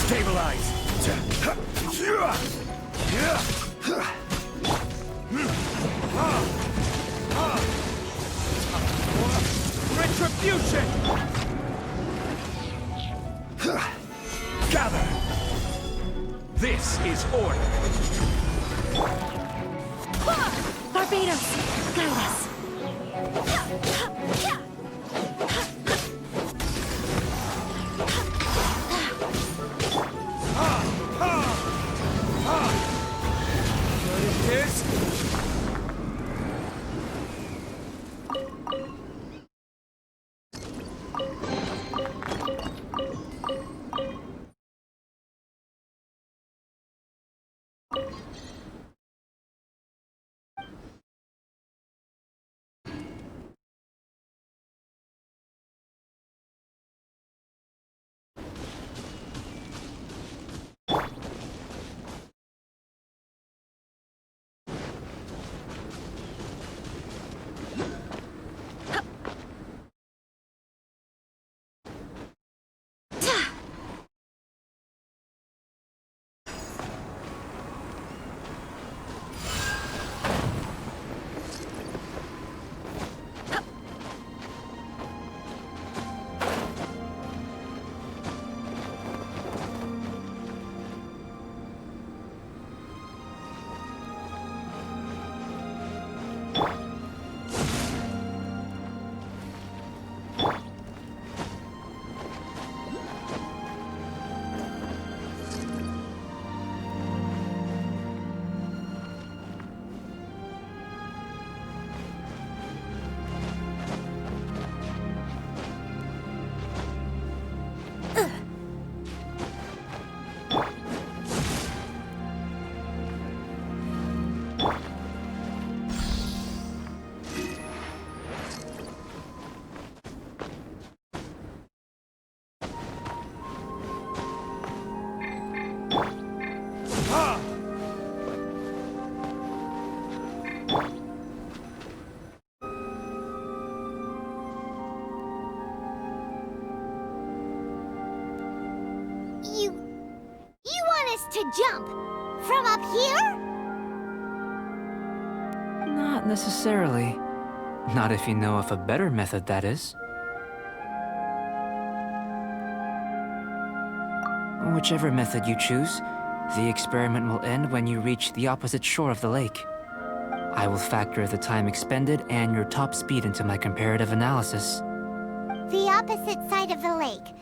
Stabilize! Retribution! Gather! This is order! Barbados, guide us. What it is? You want us to jump? From up here? Not necessarily. Not if you know of a better method, that is. Whichever method you choose, the experiment will end when you reach the opposite shore of the lake. I will factor the time expended and your top speed into my comparative analysis. The opposite side of the lake.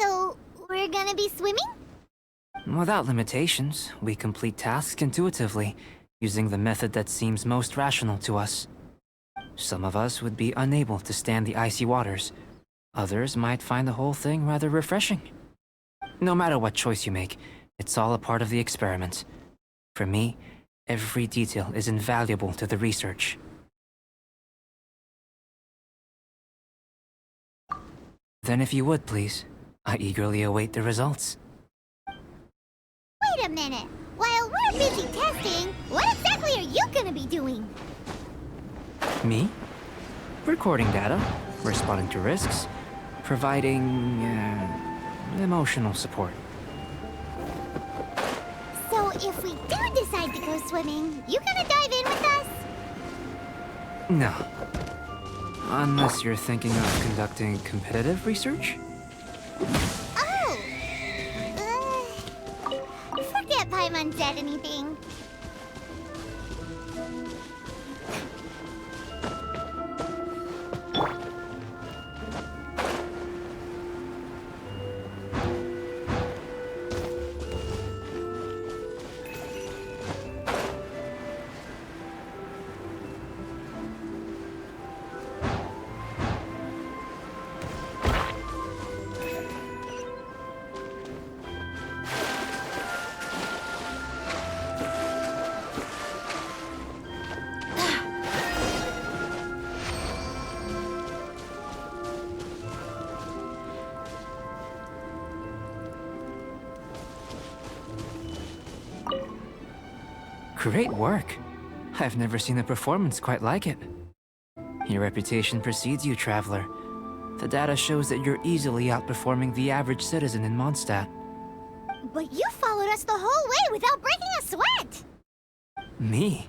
So, we're gonna be swimming? Without limitations, we complete tasks intuitively, using the method that seems most rational to us. Some of us would be unable to stand the icy waters. Others might find the whole thing rather refreshing. No matter what choice you make, it's all a part of the experiment. For me, every detail is invaluable to the research. Then if you would, please, I eagerly await the results. Wait a minute. While we're busy testing, what exactly are you gonna be doing? Me? Recording data, responding to risks, providing, emotional support. So if we do decide to go swimming, you gonna dive in with us? No. Unless you're thinking of conducting competitive research? Oh! Forget Paimon said anything. Great work. I've never seen a performance quite like it. Your reputation precedes you, Traveler. The data shows that you're easily outperforming the average citizen in Mondstadt. But you followed us the whole way without breaking a sweat! Me?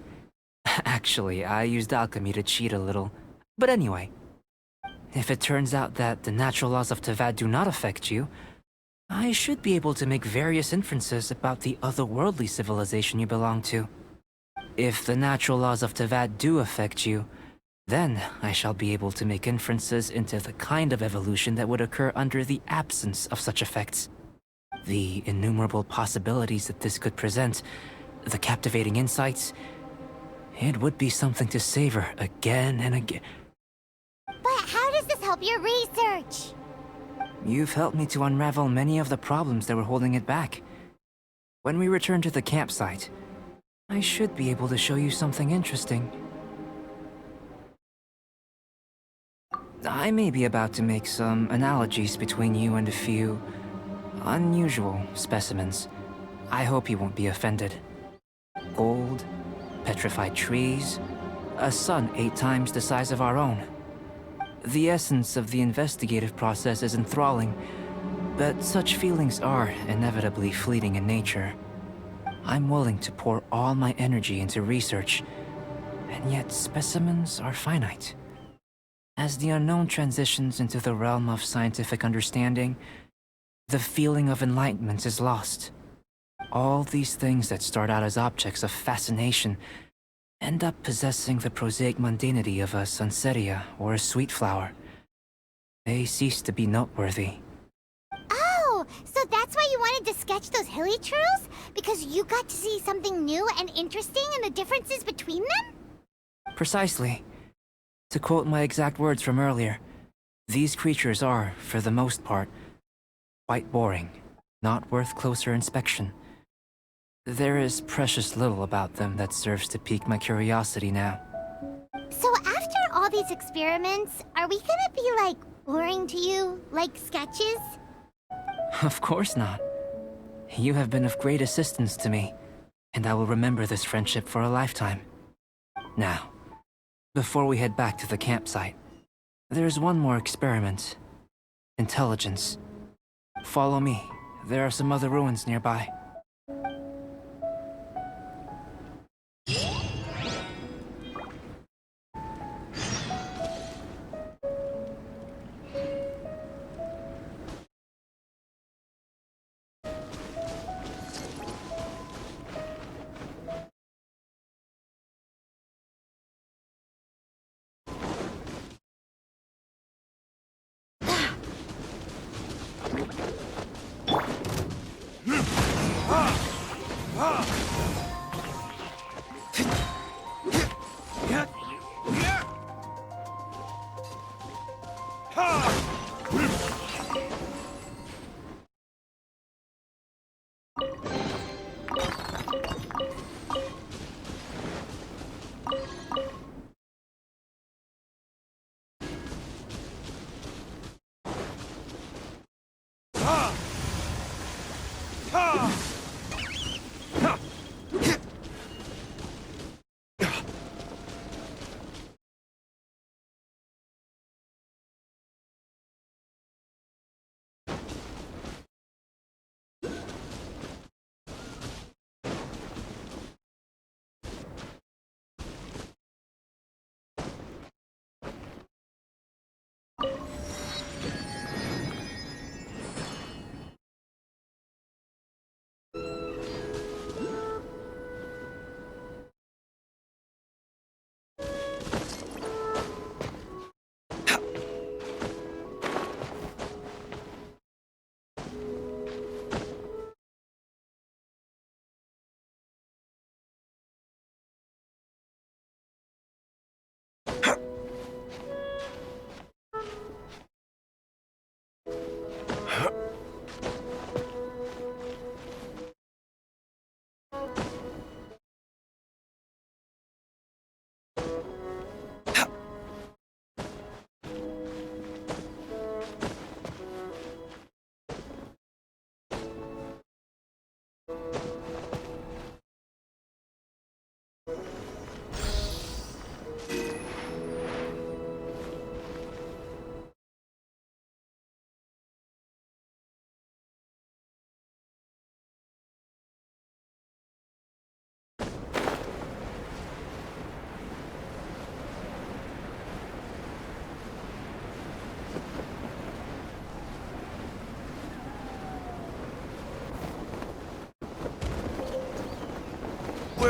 Actually, I used alchemy to cheat a little. But anyway, if it turns out that the natural laws of Tevad do not affect you, I should be able to make various inferences about the otherworldly civilization you belong to. If the natural laws of Tevad do affect you, then I shall be able to make inferences into the kind of evolution that would occur under the absence of such effects. The innumerable possibilities that this could present, the captivating insights, it would be something to savor again and again. But how does this help your research? You've helped me to unravel many of the problems that were holding it back. When we return to the campsite, I should be able to show you something interesting. I may be about to make some analogies between you and a few unusual specimens. I hope you won't be offended. Gold, petrified trees, a sun 8 times the size of our own. The essence of the investigative process is enthralling, but such feelings are inevitably fleeting in nature. I'm willing to pour all my energy into research, and yet specimens are finite. As the unknown transitions into the realm of scientific understanding, the feeling of enlightenment is lost. All these things that start out as objects of fascination end up possessing the prosaic mundanity of a Sunsetia or a sweet flower. They cease to be noteworthy. Oh, so that's why you wanted to sketch those hilly trails? Because you got to see something new and interesting in the differences between them? Precisely. To quote my exact words from earlier, these creatures are, for the most part, quite boring, not worth closer inspection. There is precious little about them that serves to pique my curiosity now. So after all these experiments, are we gonna be, like, boring to you? Like sketches? Of course not. You have been of great assistance to me, and I will remember this friendship for a lifetime. Now, before we head back to the campsite, there's one more experiment. Intelligence. Follow me. There are some other ruins nearby.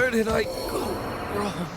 Where did I go wrong?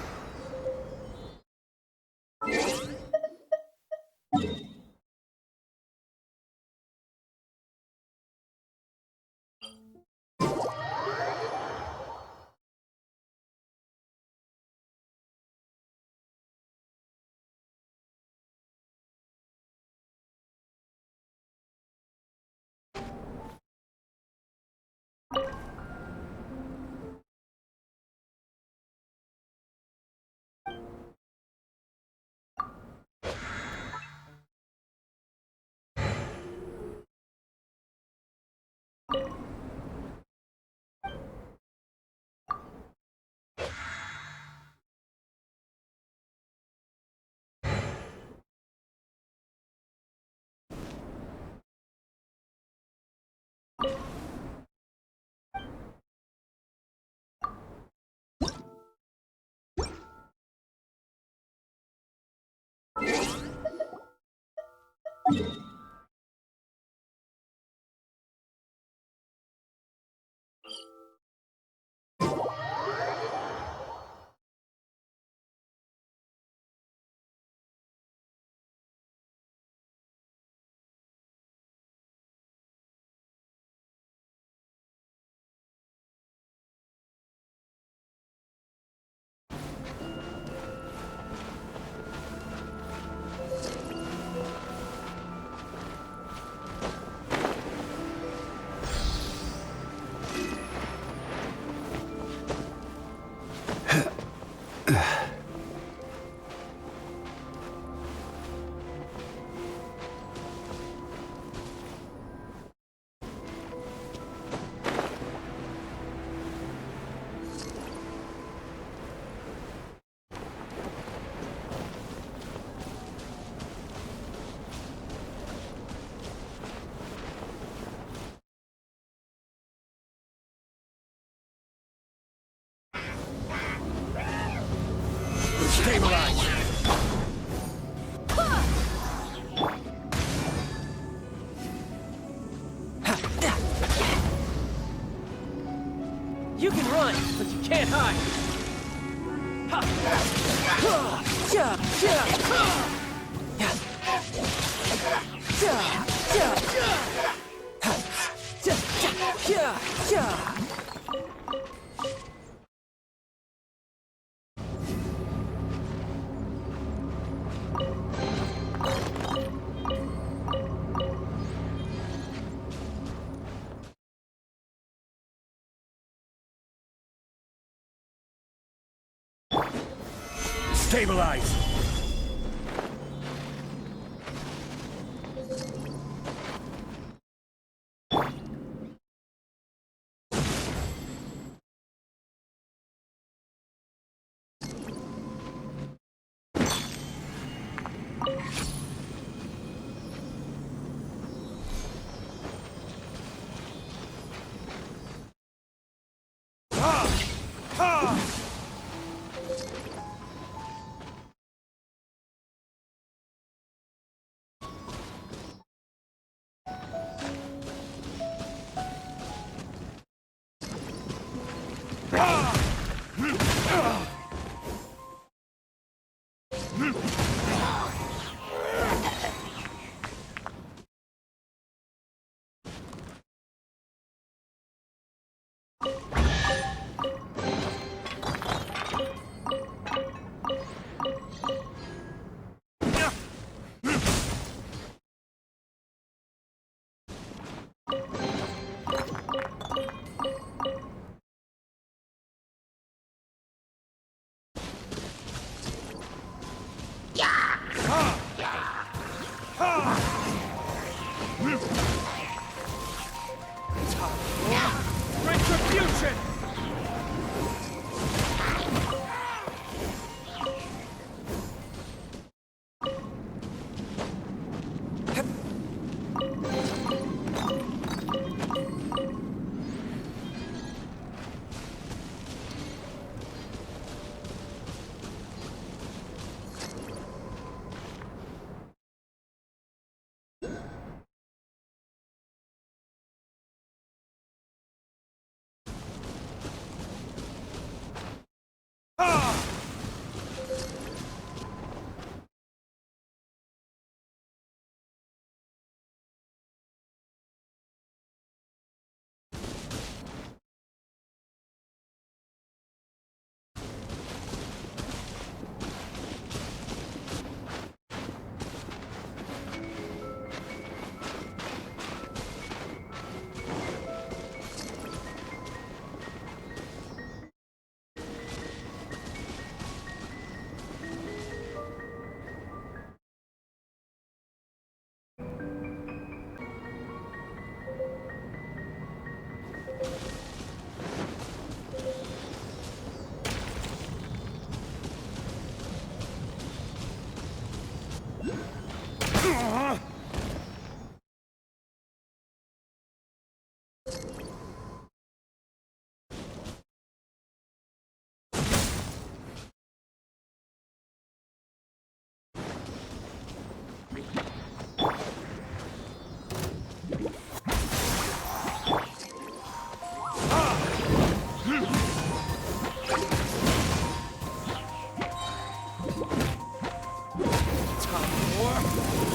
Stabilize! You can run, but you can't hide! Stabilize! Retribution!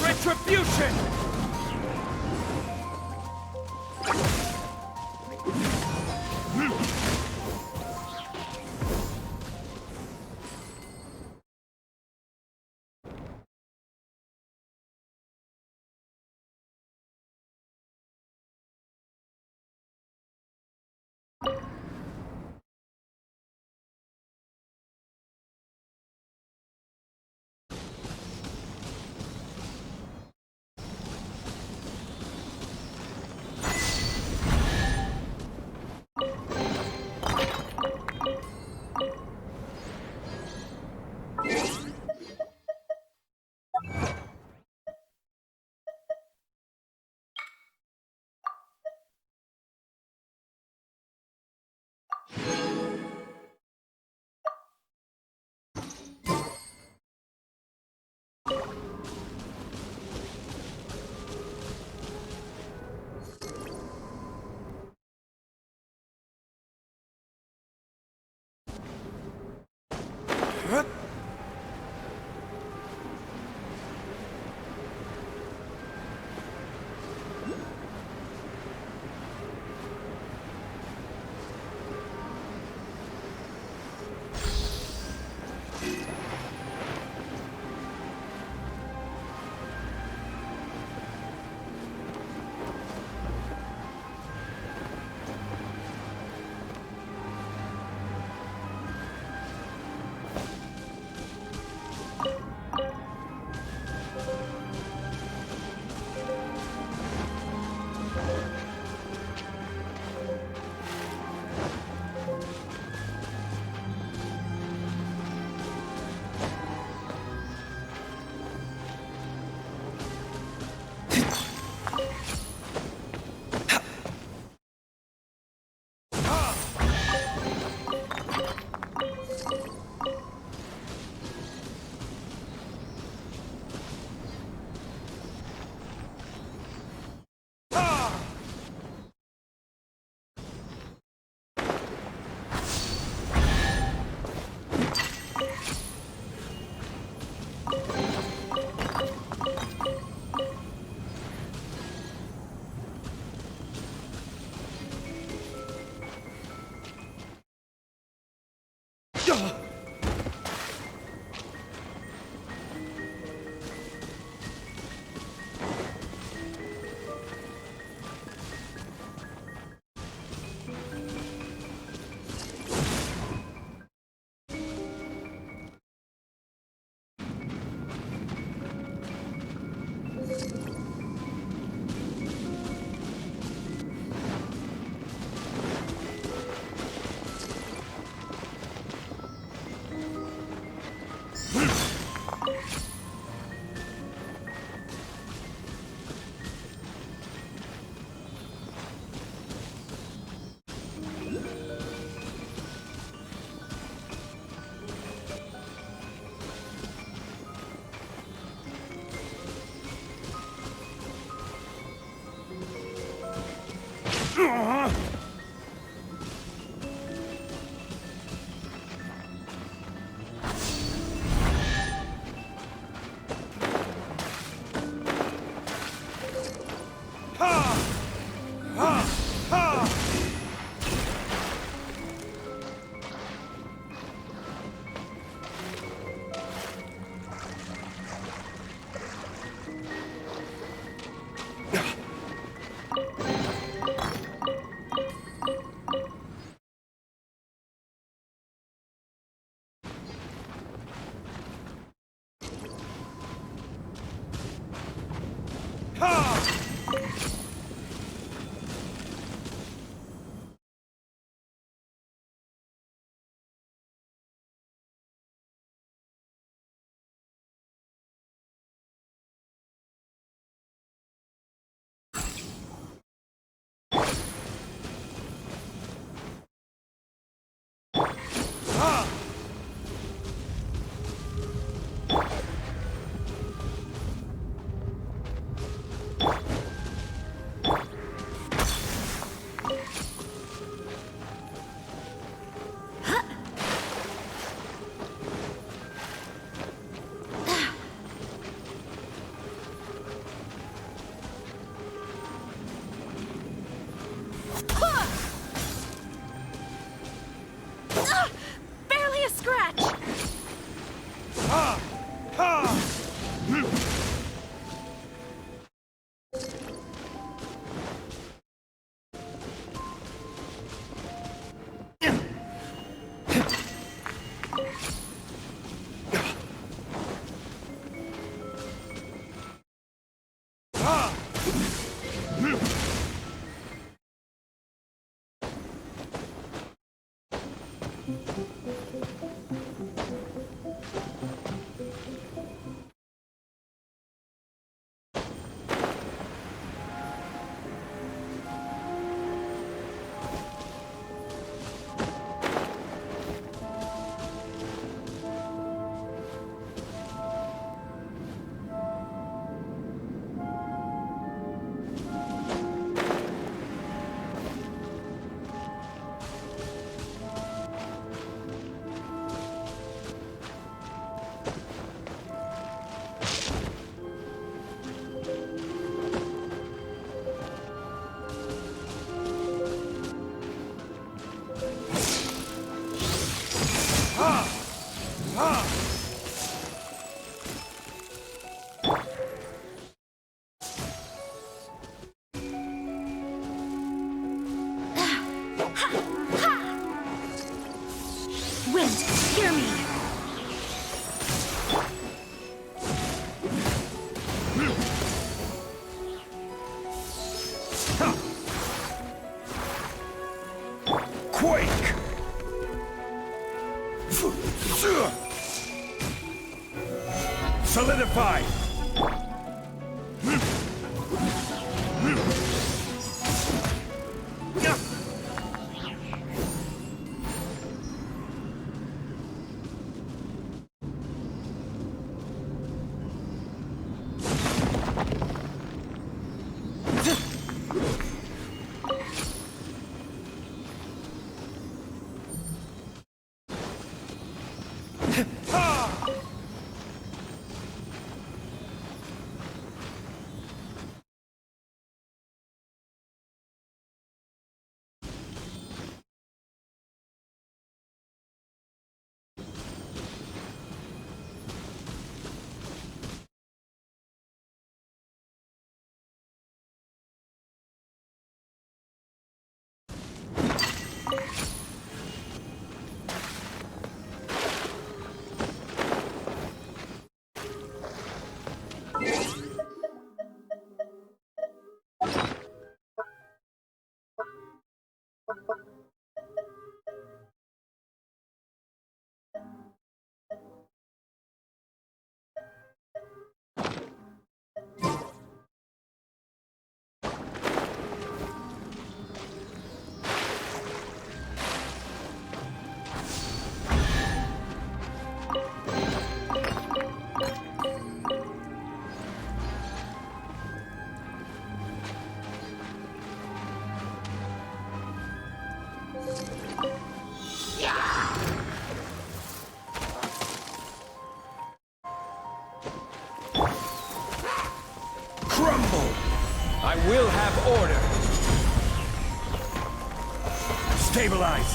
Retribution! Purify! Crumble! I will have order! Stabilize!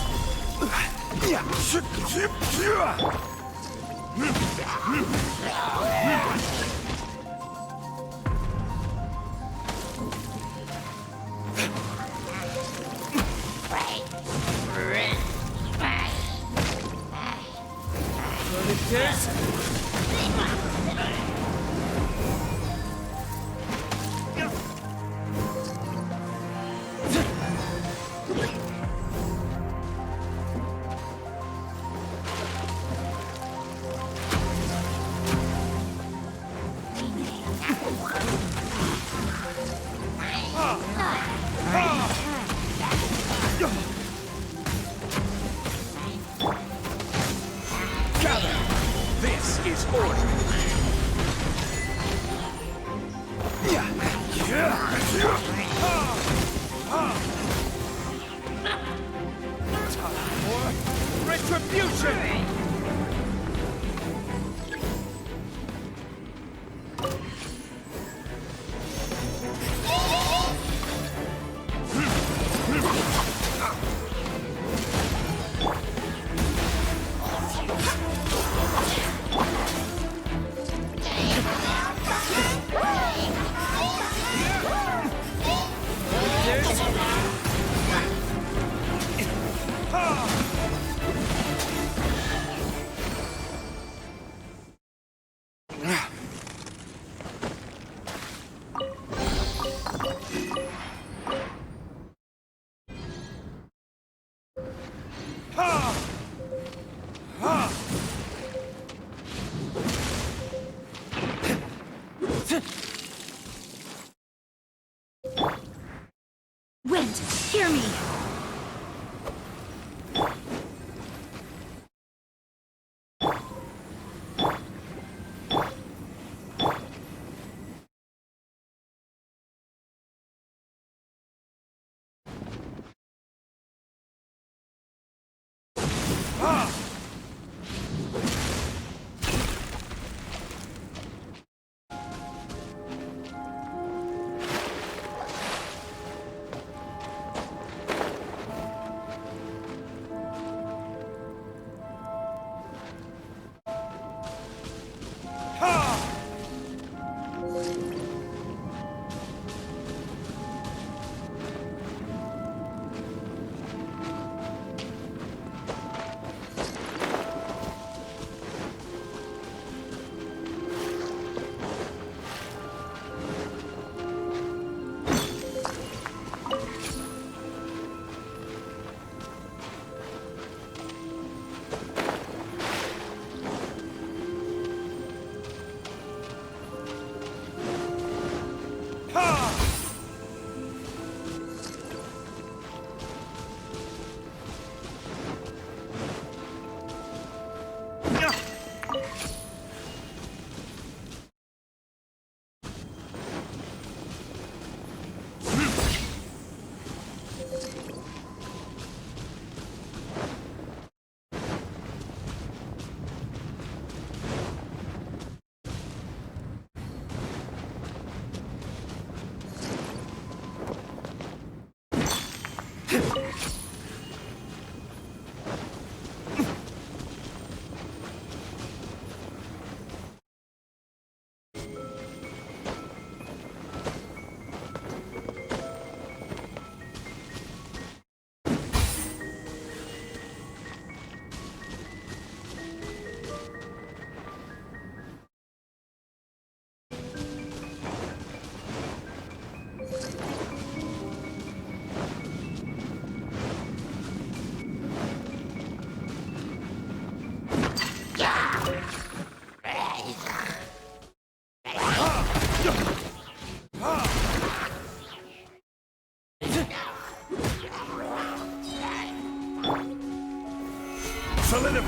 This is order. Time for retribution! Wind, hear me!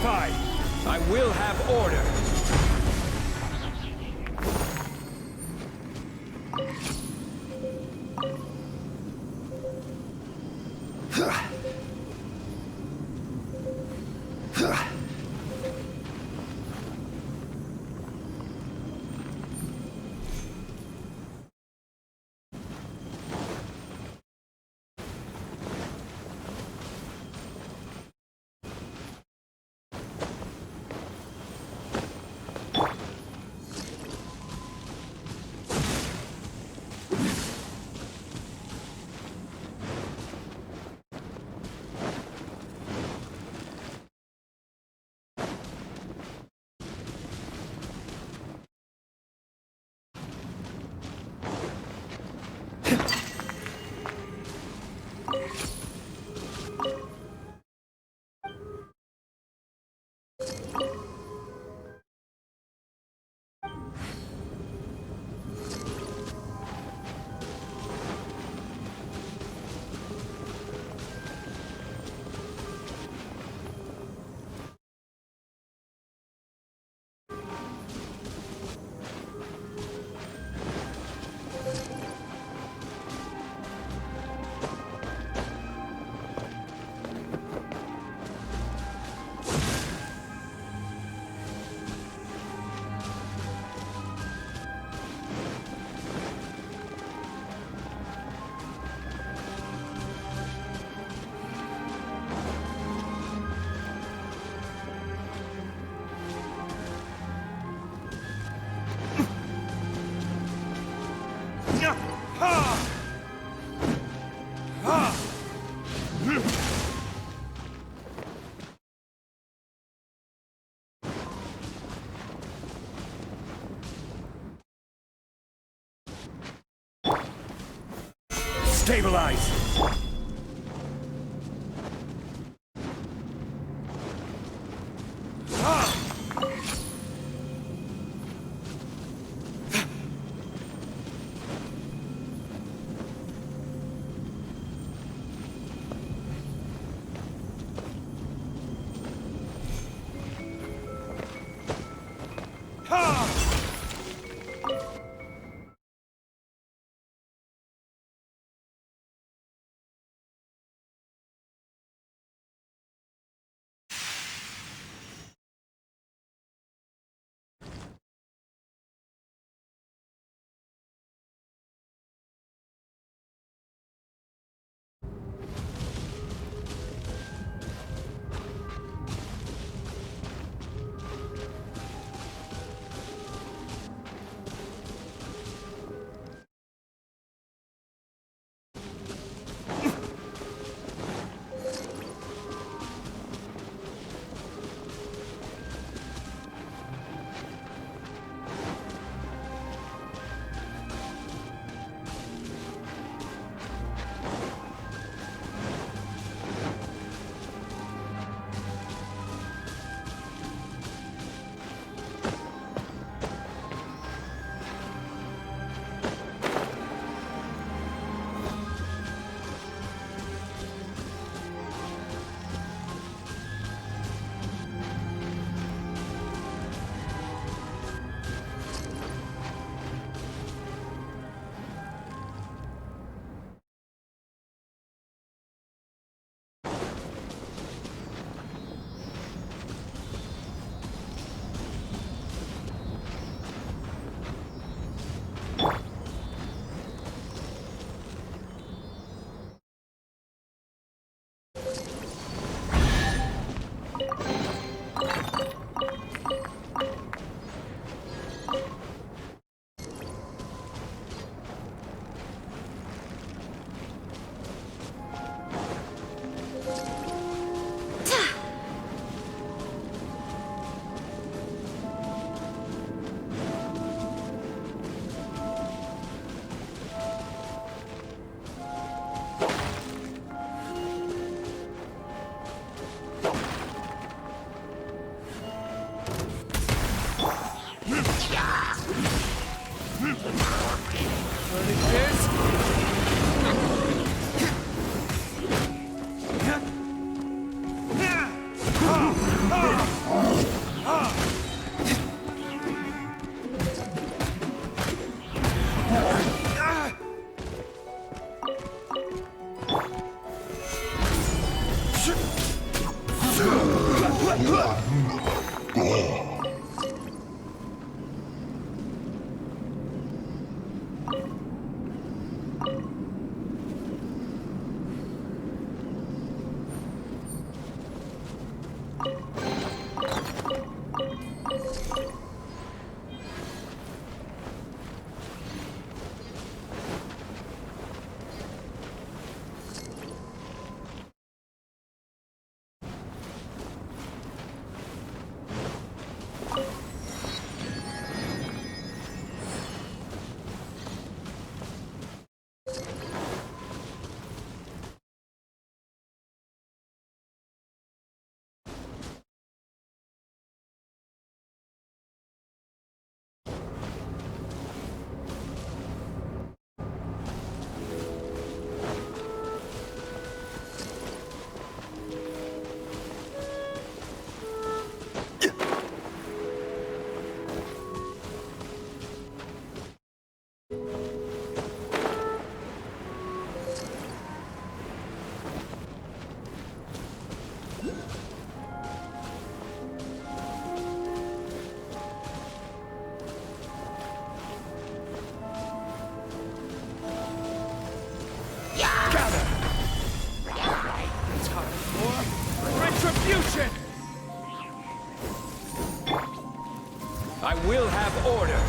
fortified. I will have order. Stabilize! Gather! Time for retribution! I will have order!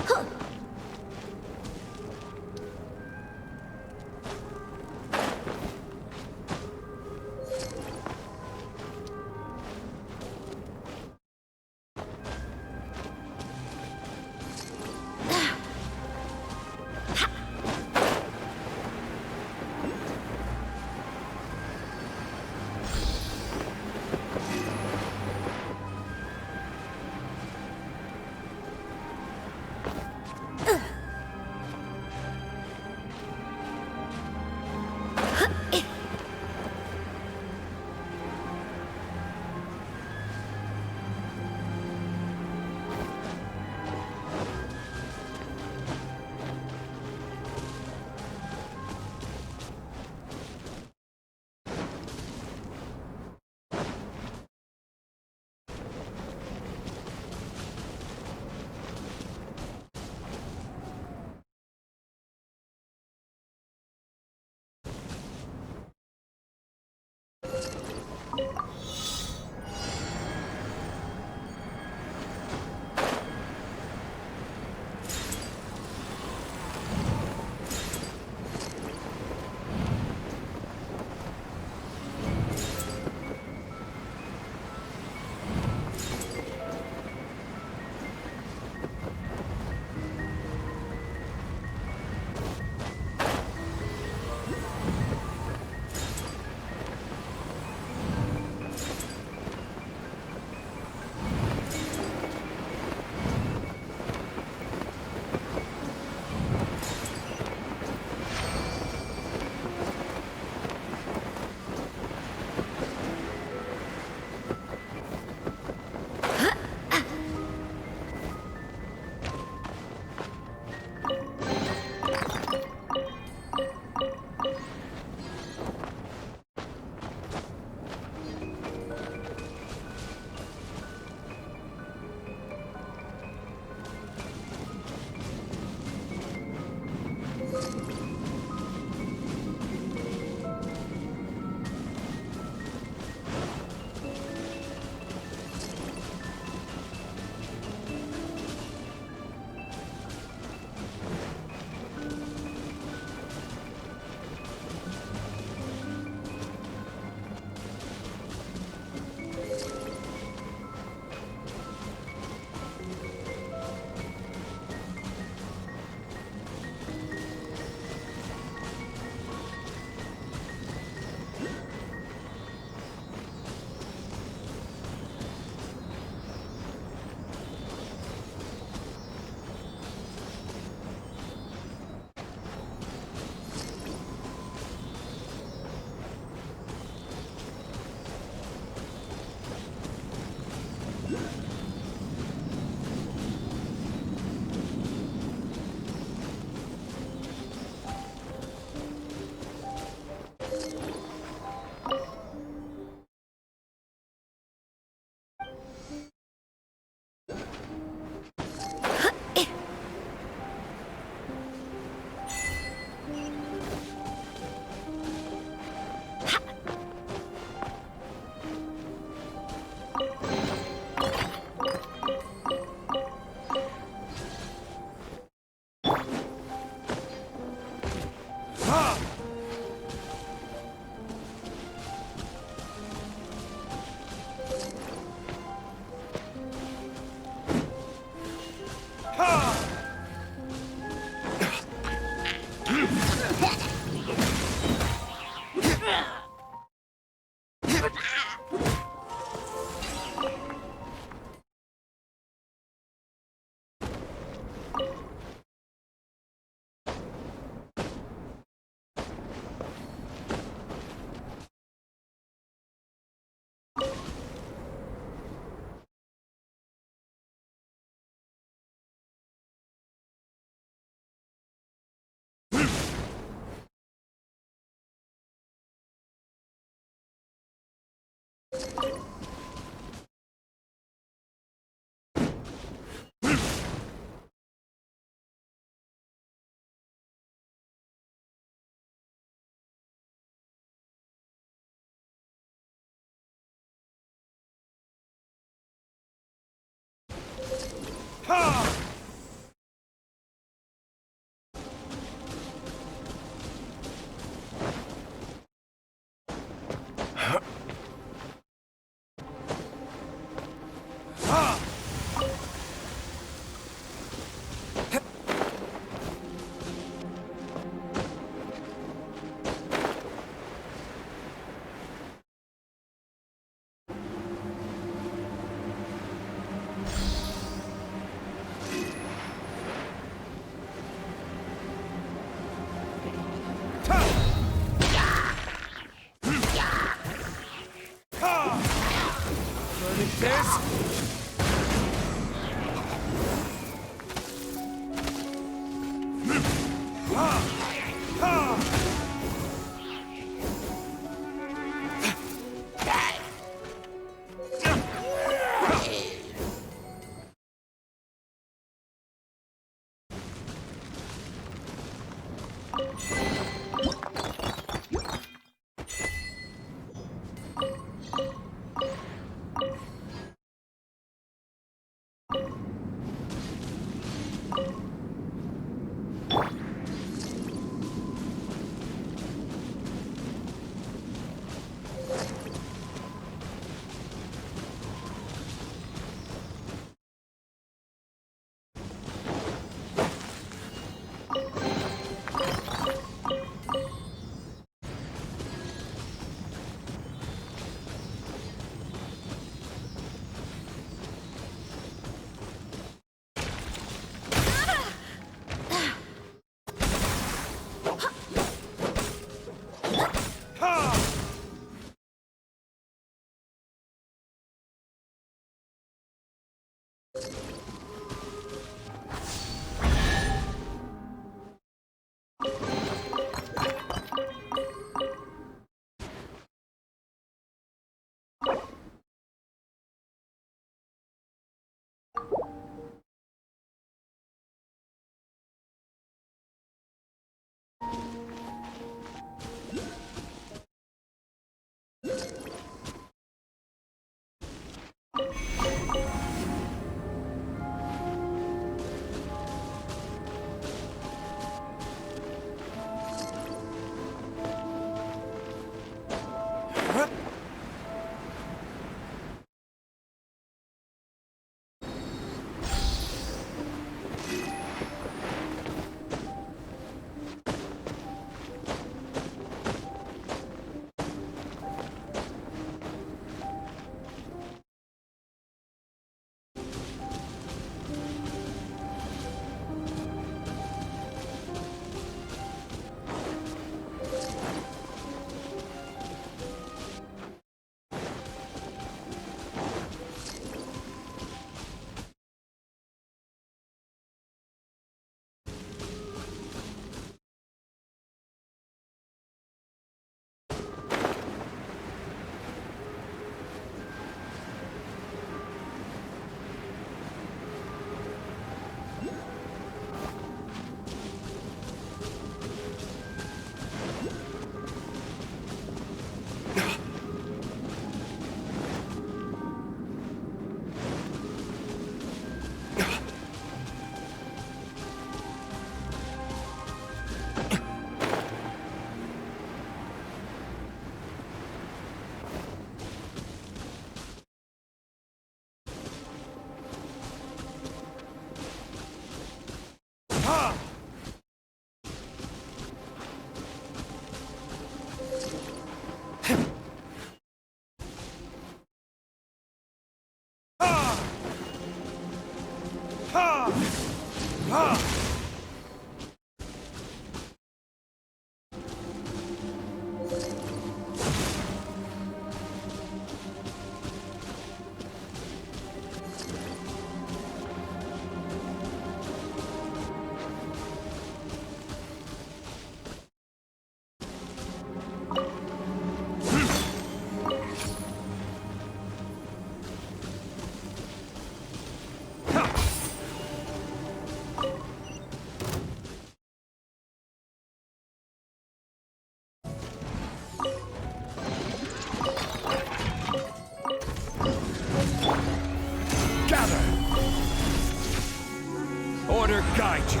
Order guide you.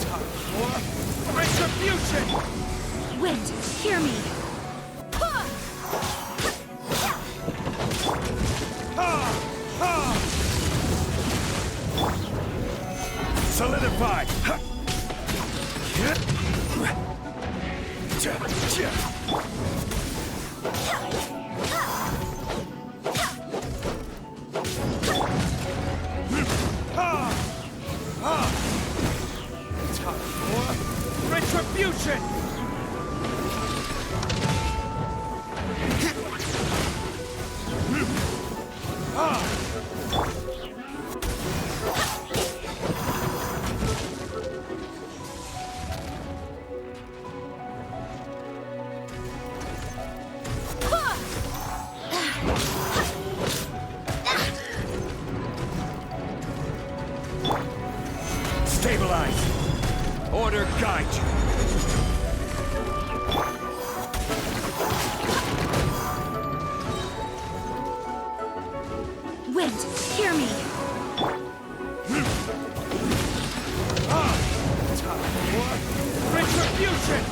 Time for retribution! Wind, hear me. Solidify! Time for retribution! Stabilize! Order guide you! Wind, hear me. Time for retribution!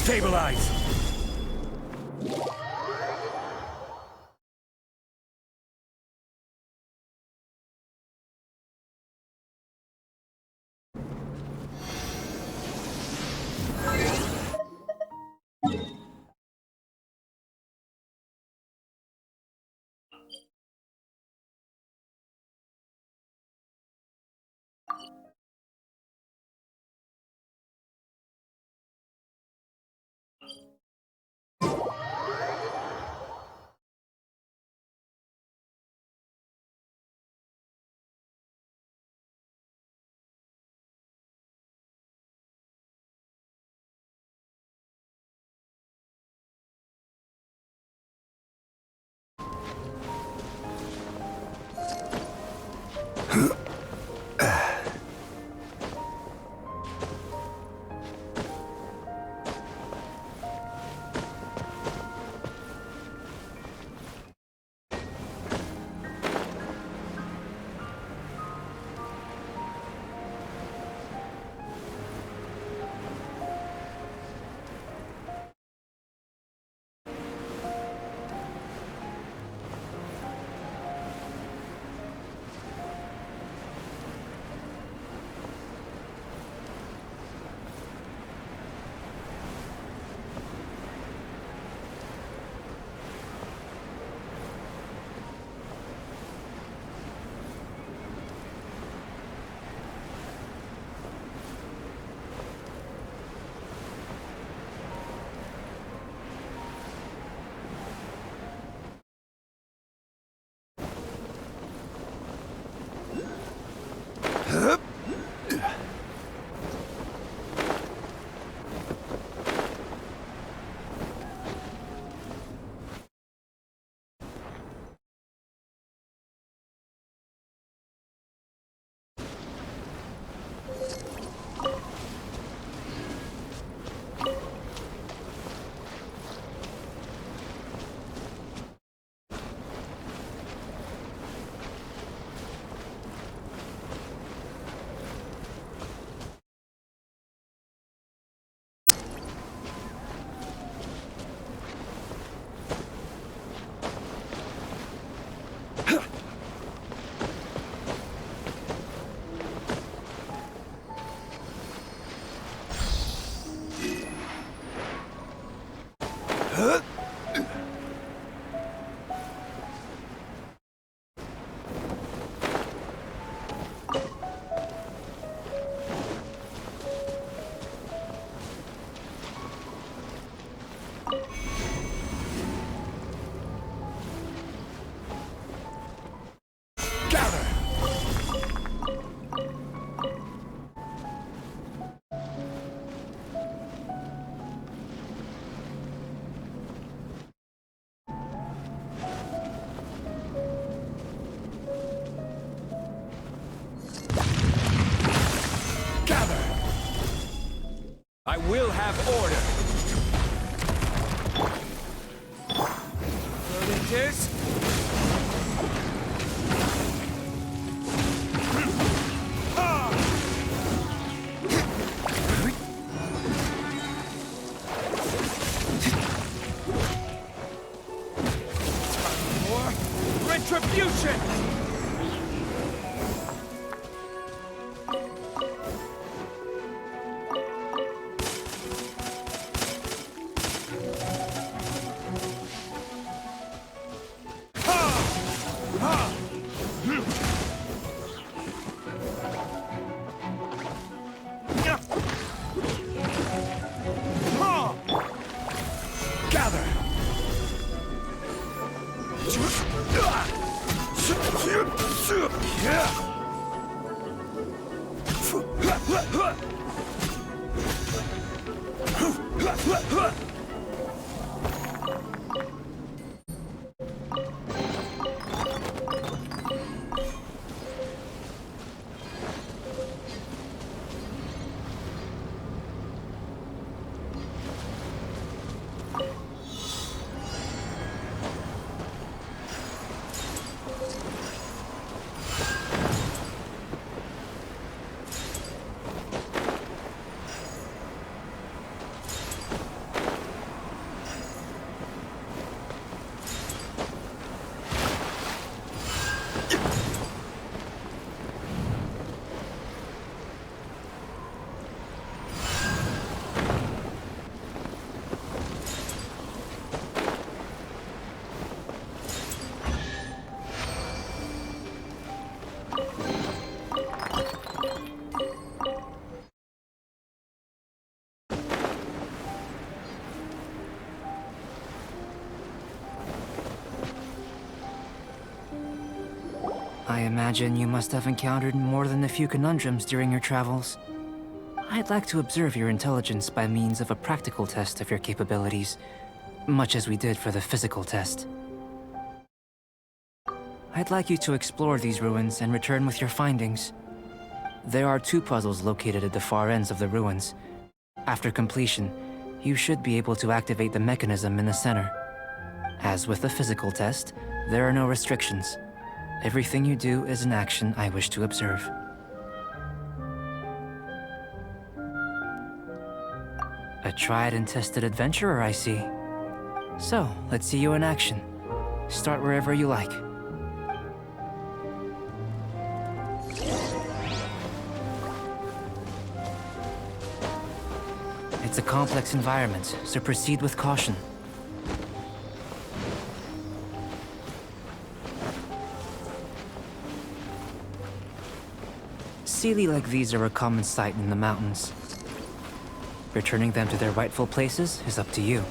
Stabilize! I will have order. Early disc. Time for retribution. I imagine you must have encountered more than a few conundrums during your travels. I'd like to observe your intelligence by means of a practical test of your capabilities, much as we did for the physical test. I'd like you to explore these ruins and return with your findings. There are 2 puzzles located at the far ends of the ruins. After completion, you should be able to activate the mechanism in the center. As with the physical test, there are no restrictions. Everything you do is an action I wish to observe. A tried and tested adventurer, I see. So, let's see you in action. Start wherever you like. It's a complex environment, so proceed with caution. Sealy like these are a common sight in the mountains. Returning them to their rightful places is up to you.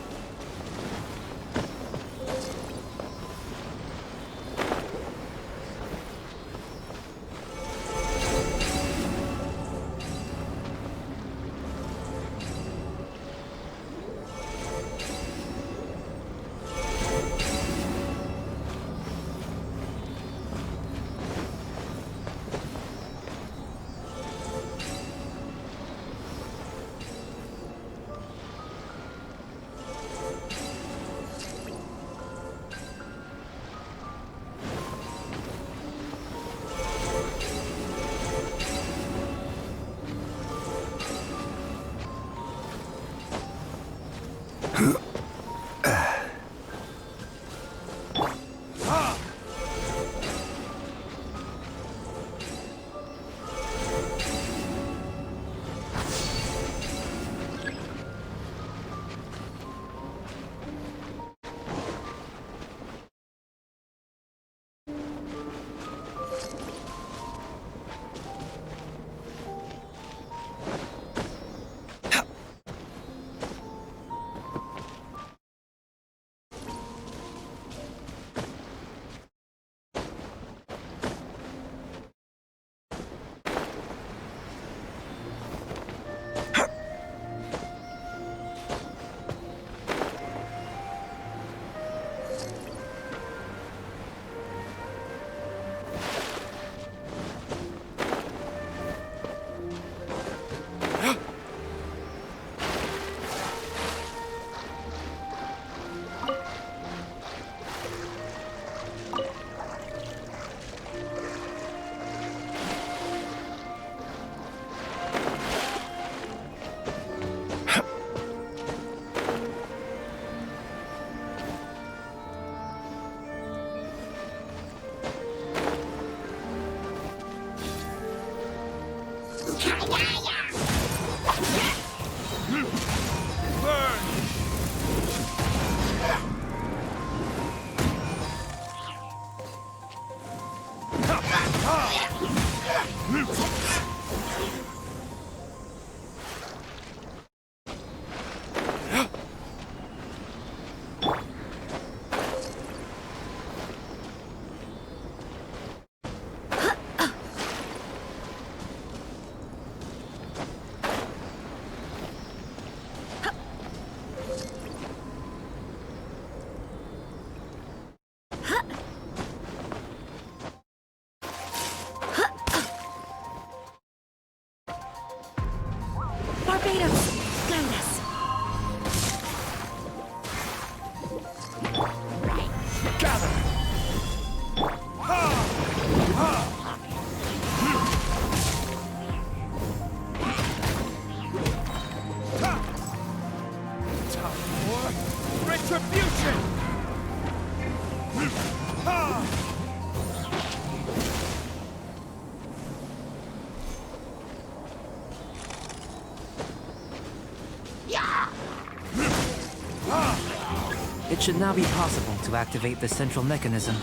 It should now be possible to activate the central mechanism.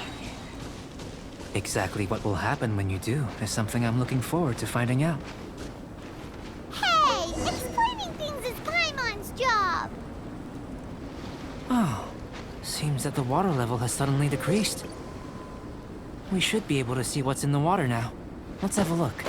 Exactly what will happen when you do is something I'm looking forward to finding out. Hey! Explaining things is Paimon's job! Oh, seems that the water level has suddenly decreased. We should be able to see what's in the water now. Let's have a look.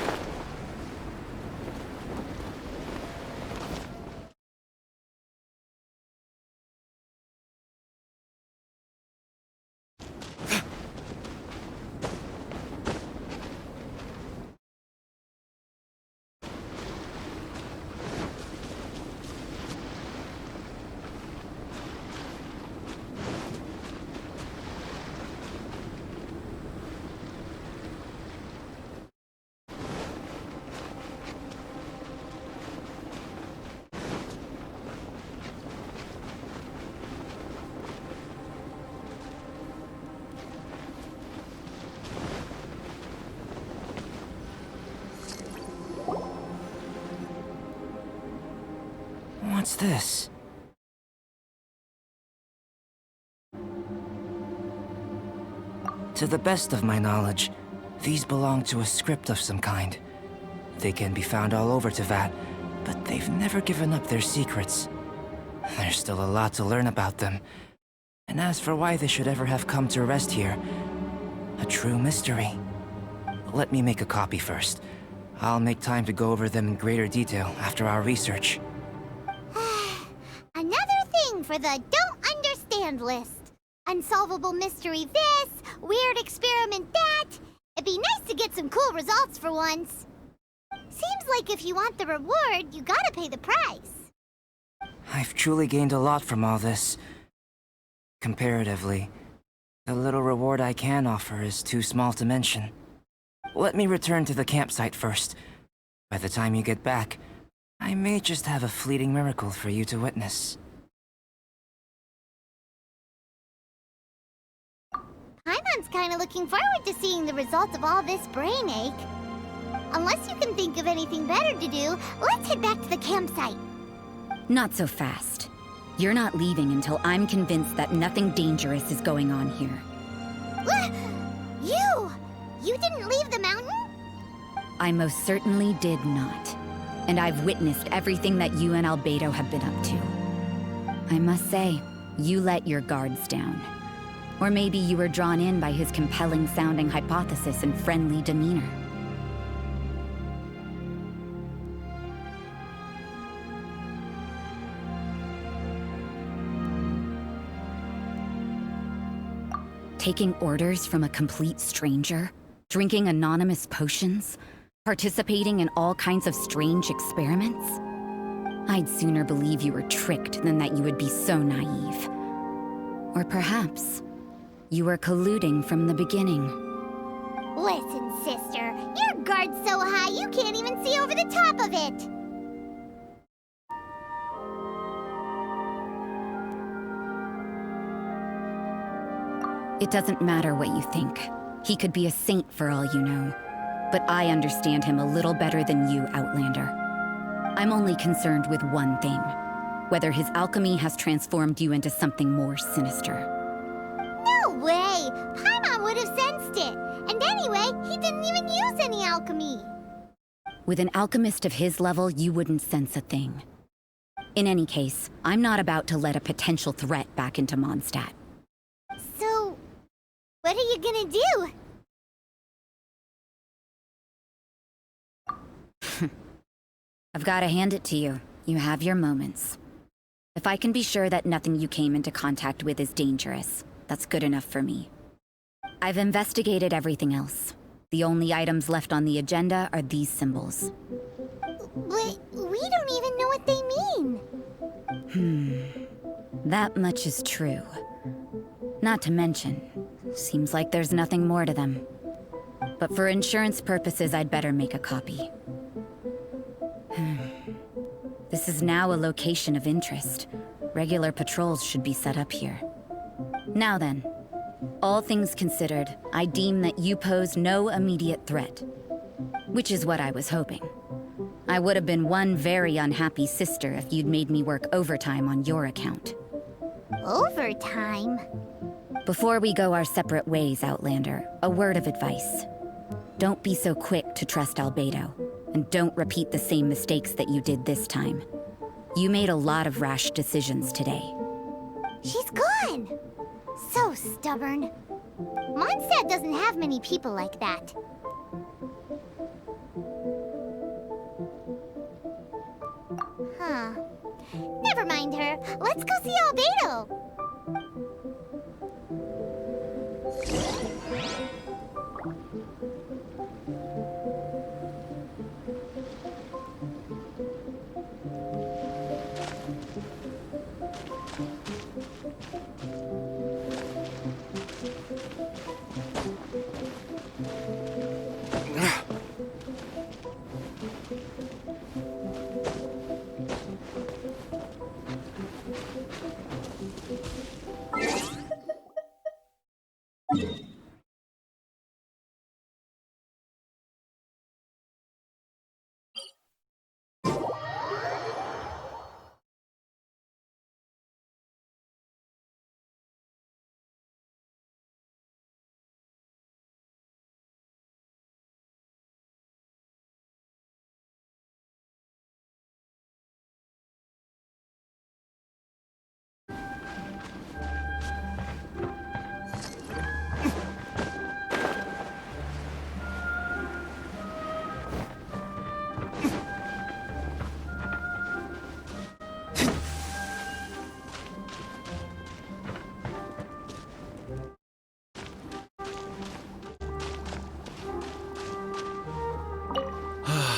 What's this? To the best of my knowledge, these belong to a script of some kind. They can be found all over Teyvat, but they've never given up their secrets. There's still a lot to learn about them. And as for why they should ever have come to rest here, a true mystery. Let me make a copy first. I'll make time to go over them in greater detail after our research. Another thing for the don't understand list. Unsolvable mystery this, weird experiment that. It'd be nice to get some cool results for once. Seems like if you want the reward, you gotta pay the price. I've truly gained a lot from all this. Comparatively, the little reward I can offer is too small to mention. Let me return to the campsite first. By the time you get back, I may just have a fleeting miracle for you to witness. Paimon's kinda looking forward to seeing the results of all this brain ache. Unless you can think of anything better to do, let's head back to the campsite. Not so fast. You're not leaving until I'm convinced that nothing dangerous is going on here. You didn't leave the mountain? I most certainly did not. And I've witnessed everything that you and Albedo have been up to. I must say, you let your guards down. Or maybe you were drawn in by his compelling-sounding hypothesis and friendly demeanor. Taking orders from a complete stranger? Drinking anonymous potions? Participating in all kinds of strange experiments? I'd sooner believe you were tricked than that you would be so naive. Or perhaps you were colluding from the beginning. Listen, sister, your guard's so high you can't even see over the top of it. It doesn't matter what you think. He could be a saint for all you know. But I understand him a little better than you, Outlander. I'm only concerned with one thing. Whether his alchemy has transformed you into something more sinister. No way! Paimon would have sensed it. And anyway, he didn't even use any alchemy. With an alchemist of his level, you wouldn't sense a thing. In any case, I'm not about to let a potential threat back into Mondstadt. So, what are you gonna do? I've got to hand it to you. You have your moments. If I can be sure that nothing you came into contact with is dangerous, that's good enough for me. I've investigated everything else. The only items left on the agenda are these symbols. But we don't even know what they mean. That much is true. Not to mention, seems like there's nothing more to them. But for insurance purposes, I'd better make a copy. This is now a location of interest. Regular patrols should be set up here. Now then, all things considered, I deem that you pose no immediate threat. Which is what I was hoping. I would have been one very unhappy sister if you'd made me work overtime on your account. Overtime? Before we go our separate ways, Outlander, a word of advice. Don't be so quick to trust Albedo, and don't repeat the same mistakes that you did this time. You made a lot of rash decisions today. She's gone! So stubborn. Mondstadt doesn't have many people like that. Huh. Never mind her. Let's go see Albedo.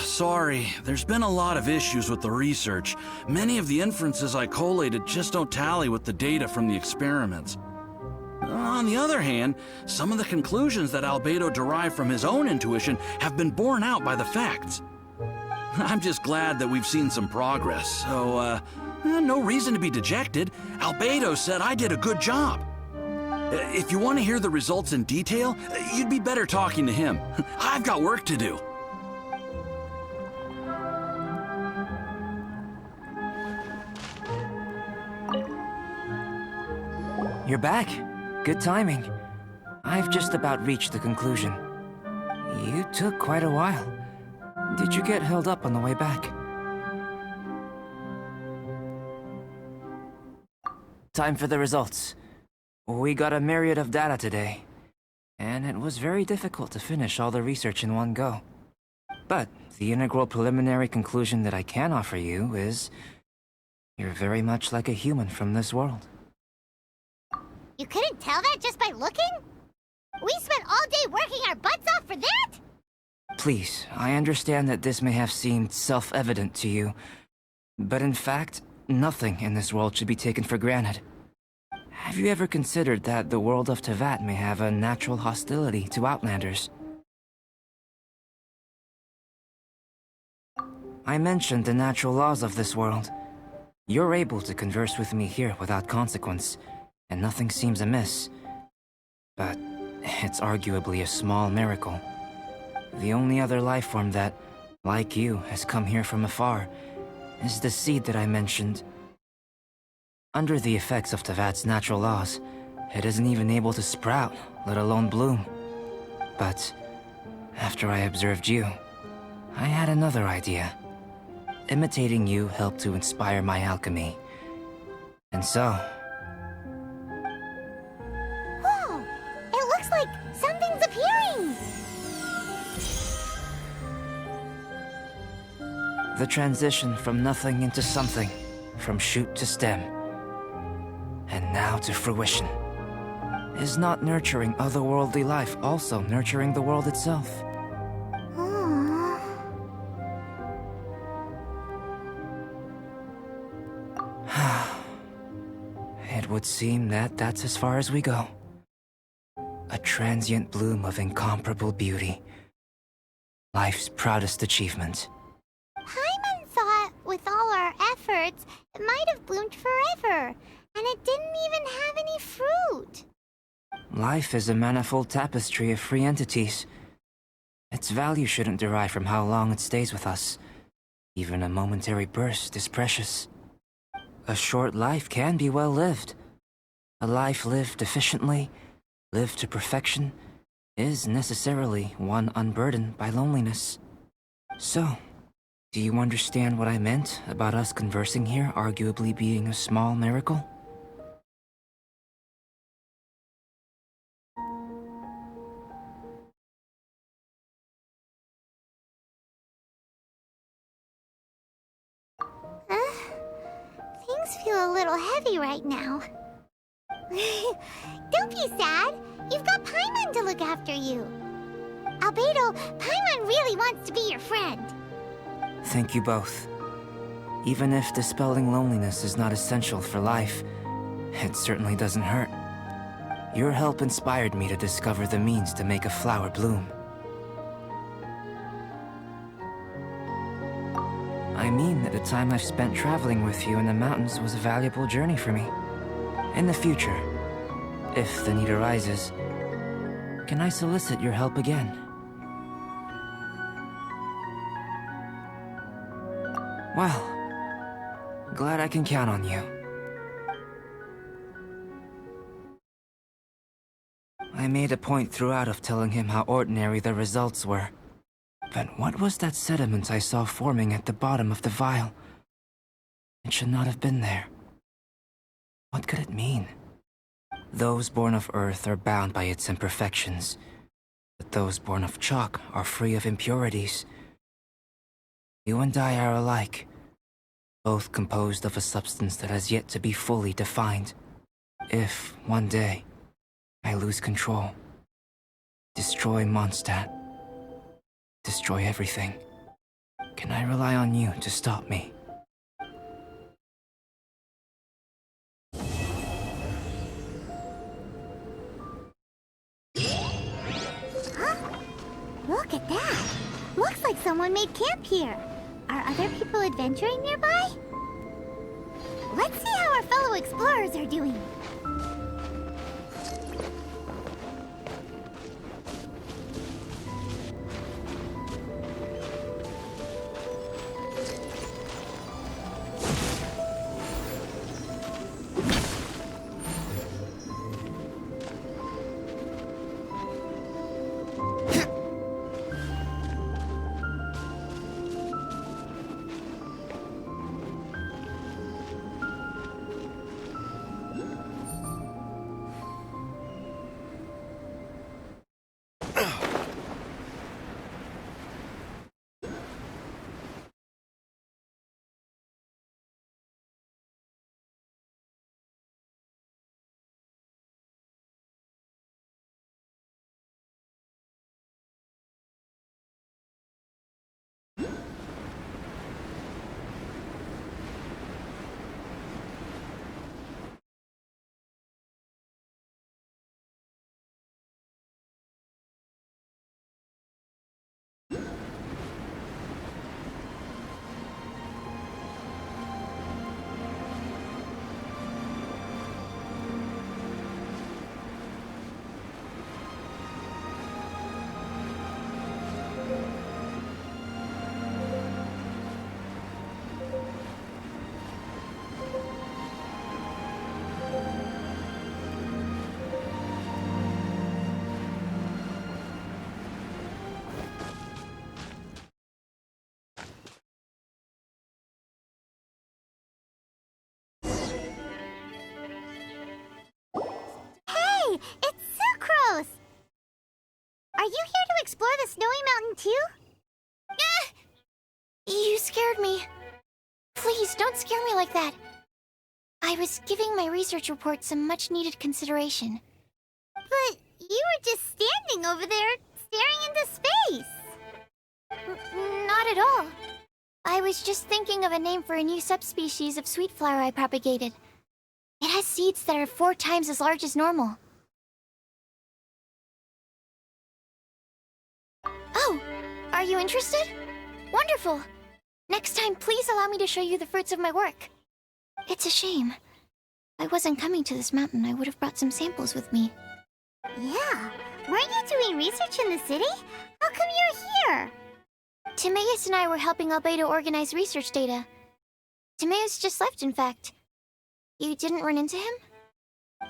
Sorry, there's been a lot of issues with the research. Many of the inferences I collated just don't tally with the data from the experiments. On the other hand, some of the conclusions that Albedo derived from his own intuition have been borne out by the facts. I'm just glad that we've seen some progress, so, no reason to be dejected. Albedo said I did a good job. If you want to hear the results in detail, you'd be better talking to him. I've got work to do. You're back. Good timing. I've just about reached the conclusion. You took quite a while. Did you get held up on the way back? Time for the results. We got a myriad of data today, and it was very difficult to finish all the research in one go. But the integral preliminary conclusion that I can offer you is you're very much like a human from this world. You couldn't tell that just by looking? We spent all day working our butts off for that? Please, I understand that this may have seemed self-evident to you, but in fact, nothing in this world should be taken for granted. Have you ever considered that the world of Teyvat may have a natural hostility to Outlanders? I mentioned the natural laws of this world. You're able to converse with me here without consequence, and nothing seems amiss. But it's arguably a small miracle. The only other life form that, like you, has come here from afar is the seed that I mentioned. Under the effects of Teyvat's natural laws, it isn't even able to sprout, let alone bloom. But after I observed you, I had another idea. Imitating you helped to inspire my alchemy. And so, Whoa! It looks like something's appearing! the transition from nothing into something, from shoot to stem, and now to fruition. Is not nurturing otherworldly life also nurturing the world itself? Aww. It would seem that that's as far as we go. A transient bloom of incomparable beauty. Life's proudest achievement. Paimon thought, with all our efforts, it might have bloomed forever, and it didn't even have any fruit. Life is a manifold tapestry of free entities. Its value shouldn't derive from how long it stays with us. Even a momentary burst is precious. A short life can be well lived. A life lived efficiently, lived to perfection, is necessarily one unburdened by loneliness. So, do you understand what I meant about us conversing here arguably being a small miracle? feel a little heavy right now. Don't be sad. You've got Paimon to look after you. Albedo, Paimon really wants to be your friend. Thank you both. Even if dispelling loneliness is not essential for life, it certainly doesn't hurt. Your help inspired me to discover the means to make a flower bloom. I mean that the time I've spent traveling with you in the mountains was a valuable journey for me. In the future, if the need arises, can I solicit your help again? Well, glad I can count on you. I made a point throughout of telling him how ordinary the results were. But what was that sediment I saw forming at the bottom of the vial? It should not have been there. What could it mean? Those born of Earth are bound by its imperfections, but those born of chalk are free of impurities. You and I are alike, both composed of a substance that has yet to be fully defined. If, one day, I lose control, destroy Mondstadt, destroy everything, can I rely on you to stop me? Look at that. Looks like someone made camp here. Are other people adventuring nearby? Let's see how our fellow explorers are doing. Hey, it's Sucrose! Are you here to explore the snowy mountain too? You scared me. Please, don't scare me like that. I was giving my research report some much-needed consideration. But you were just standing over there, staring into space. Not at all. I was just thinking of a name for a new subspecies of sweet flower I propagated. It has seeds that are 4 times as large as normal. Oh, are you interested? Wonderful. Next time, please allow me to show you the fruits of my work. It's a shame. If I wasn't coming to this mountain, I would have brought some samples with me. Yeah, weren't you doing research in the city? How come you're here? Timaeus and I were helping Albedo organize research data. Timaeus just left, in fact. You didn't run into him?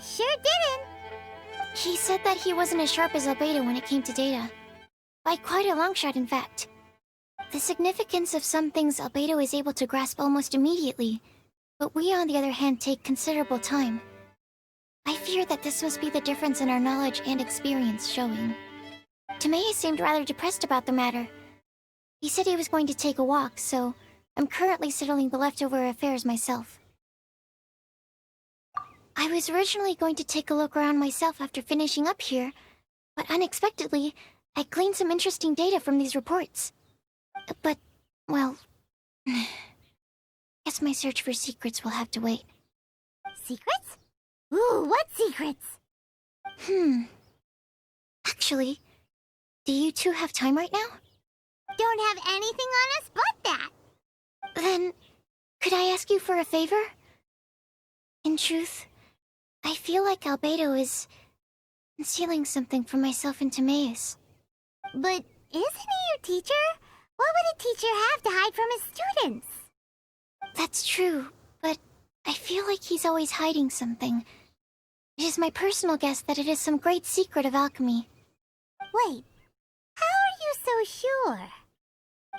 Sure didn't. He said that he wasn't as sharp as Albedo when it came to data. By quite a long shot, in fact. The significance of some things Albedo is able to grasp almost immediately, but we, on the other hand, take considerable time. I fear that this must be the difference in our knowledge and experience showing. Timaeus seemed rather depressed about the matter. He said he was going to take a walk, so I'm currently settling the leftover affairs myself. I was originally going to take a look around myself after finishing up here, but unexpectedly, I gleaned some interesting data from these reports. But, well, guess my search for secrets will have to wait. Secrets? Ooh, what secrets? Actually, do you two have time right now? Don't have anything on us but that. Then, could I ask you for a favor? In truth, I feel like Albedo is concealing something from myself and Timaeus. But isn't he your teacher? What would a teacher have to hide from his students? That's true, but I feel like he's always hiding something. It is my personal guess that it is some great secret of alchemy. Wait, how are you so sure?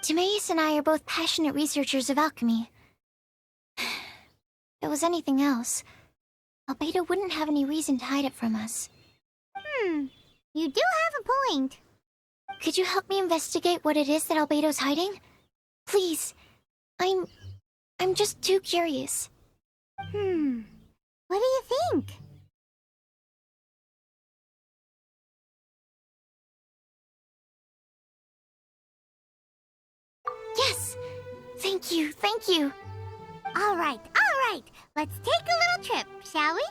Timaeus and I are both passionate researchers of alchemy. If it was anything else, Albedo wouldn't have any reason to hide it from us. You do have a point. Could you help me investigate what it is that Albedo's hiding? Please. I'm just too curious. What do you think? Yes! Thank you, thank you! All right. Let's take a little trip, shall we?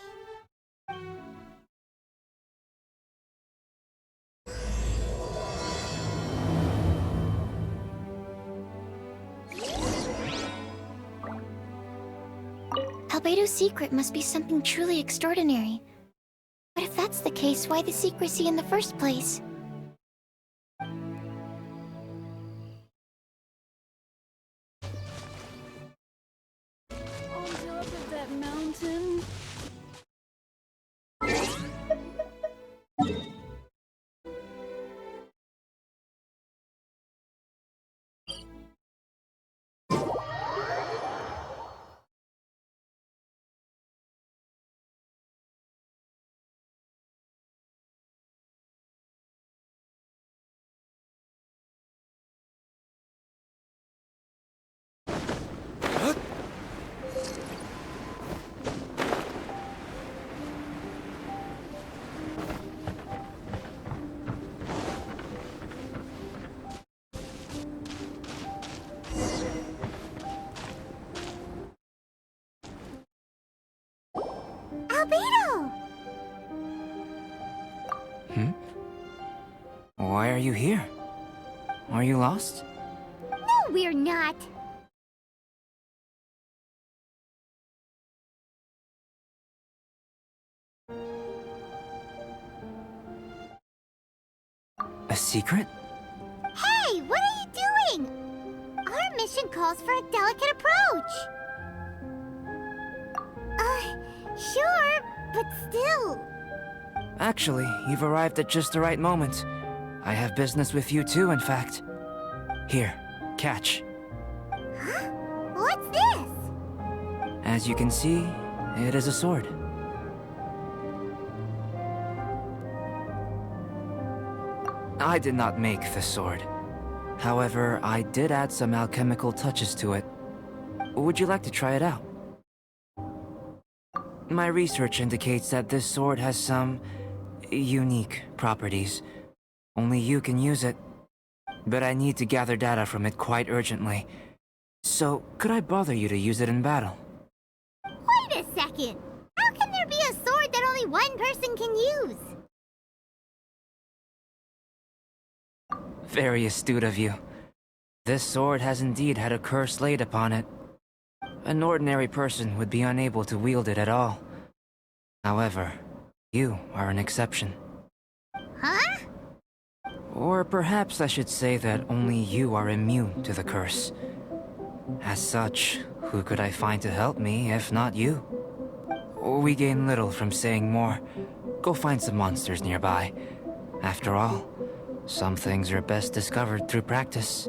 Albedo's secret must be something truly extraordinary. But if that's the case, why the secrecy in the first place? On top of that mountain. Albedo! Why are you here? Are you lost? No, we're not. A secret? Hey, what are you doing? Our mission calls for a delicate approach. Sure, but still. Actually, you've arrived at just the right moment. I have business with you too, in fact. Here, catch. Huh? What's this? As you can see, it is a sword. I did not make the sword. However, I did add some alchemical touches to it. Would you like to try it out? My research indicates that this sword has some unique properties. Only you can use it. But I need to gather data from it quite urgently. So, could I bother you to use it in battle? Wait a second. How can there be a sword that only one person can use? Very astute of you. This sword has indeed had a curse laid upon it. An ordinary person would be unable to wield it at all. However, you are an exception. Huh? Or perhaps I should say that only you are immune to the curse. As such, who could I find to help me if not you? We gain little from saying more. Go find some monsters nearby. After all, some things are best discovered through practice.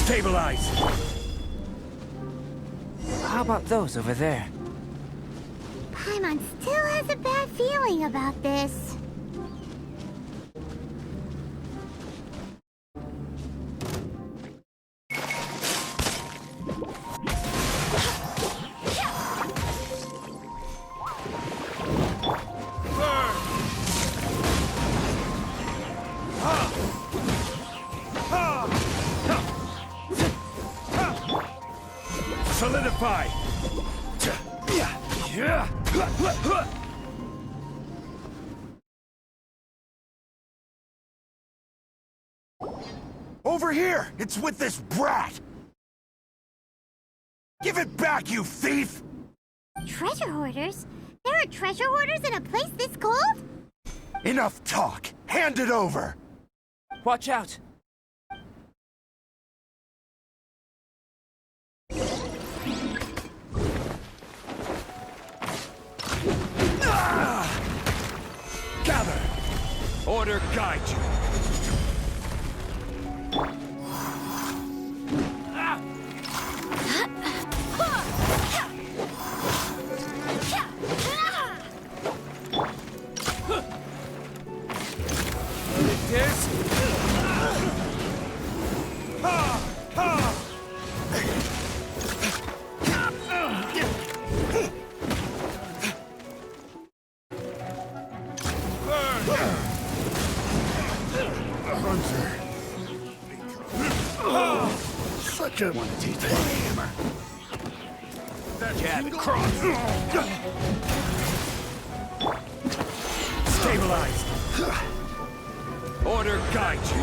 Stabilize! How about those over there? Paimon still has a bad feeling about this. Solidify! Over here! It's with this brat! Give it back, you thief! Treasure hoarders? There are treasure hoarders in a place this cold? Enough talk! Hand it over! Watch out! Gather! Order guide you! It is? Such a one-teeth hammer. Cat cross! Stabilized! Order guide you!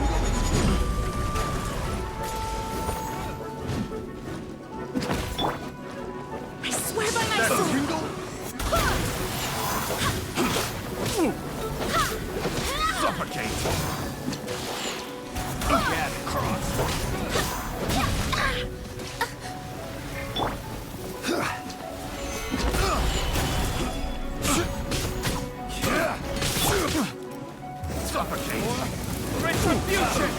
I swear by my sword! Suffocate! Cat cross! Suffocate! Retribution!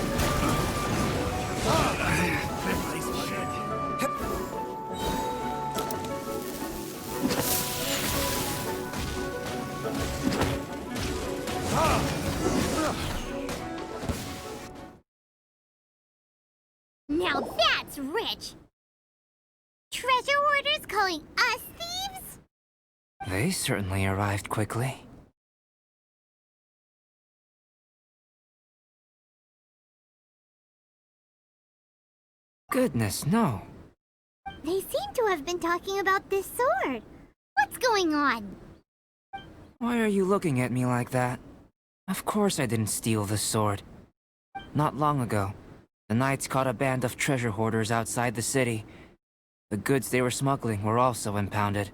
Now that's rich! Treasure hoarders calling us thieves? They certainly arrived quickly. Goodness, no. They seem to have been talking about this sword. What's going on? Why are you looking at me like that? Of course I didn't steal the sword. Not long ago, the Knights caught a band of treasure hoarders outside the city. The goods they were smuggling were also impounded.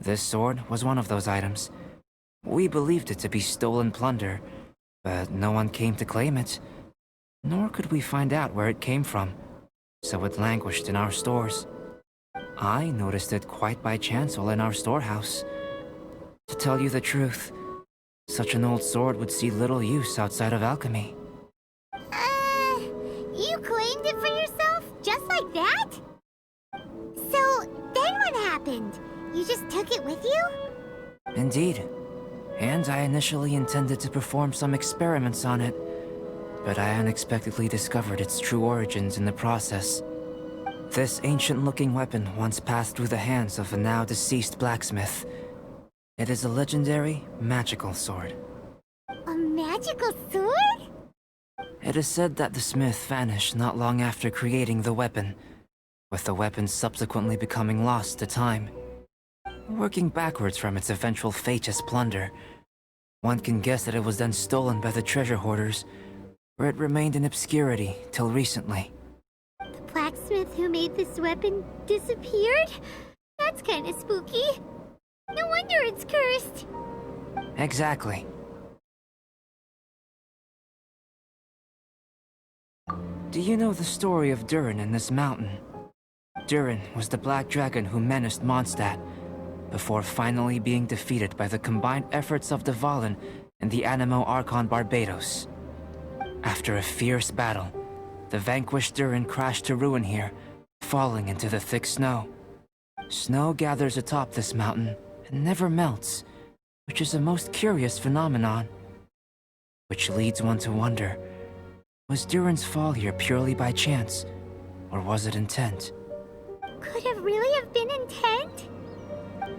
This sword was one of those items. We believed it to be stolen plunder, but no one came to claim it. Nor could we find out where it came from, so it languished in our stores. I noticed it quite by chance while in our storehouse. To tell you the truth, such an old sword would see little use outside of alchemy. You claimed it for yourself? Just like that? So, then what happened? You just took it with you? Indeed. And I initially intended to perform some experiments on it, but I unexpectedly discovered its true origins in the process. This ancient-looking weapon once passed through the hands of a now-deceased blacksmith. It is a legendary, magical sword. A magical sword? It is said that the smith vanished not long after creating the weapon, with the weapon subsequently becoming lost to time. Working backwards from its eventual fate as plunder, one can guess that it was then stolen by the treasure hoarders, where it remained in obscurity till recently. The blacksmith who made this weapon disappeared? That's kinda spooky. No wonder it's cursed. Exactly. Do you know the story of Durin in this mountain? Durin was the black dragon who menaced Mondstadt, before finally being defeated by the combined efforts of the Valen and the Animo Archon Barbados. After a fierce battle, the vanquished Durin crashed to ruin here, falling into the thick snow. Snow gathers atop this mountain and never melts, which is a most curious phenomenon. Which leads one to wonder, was Durin's fall here purely by chance, or was it intent? Could it really have been intent?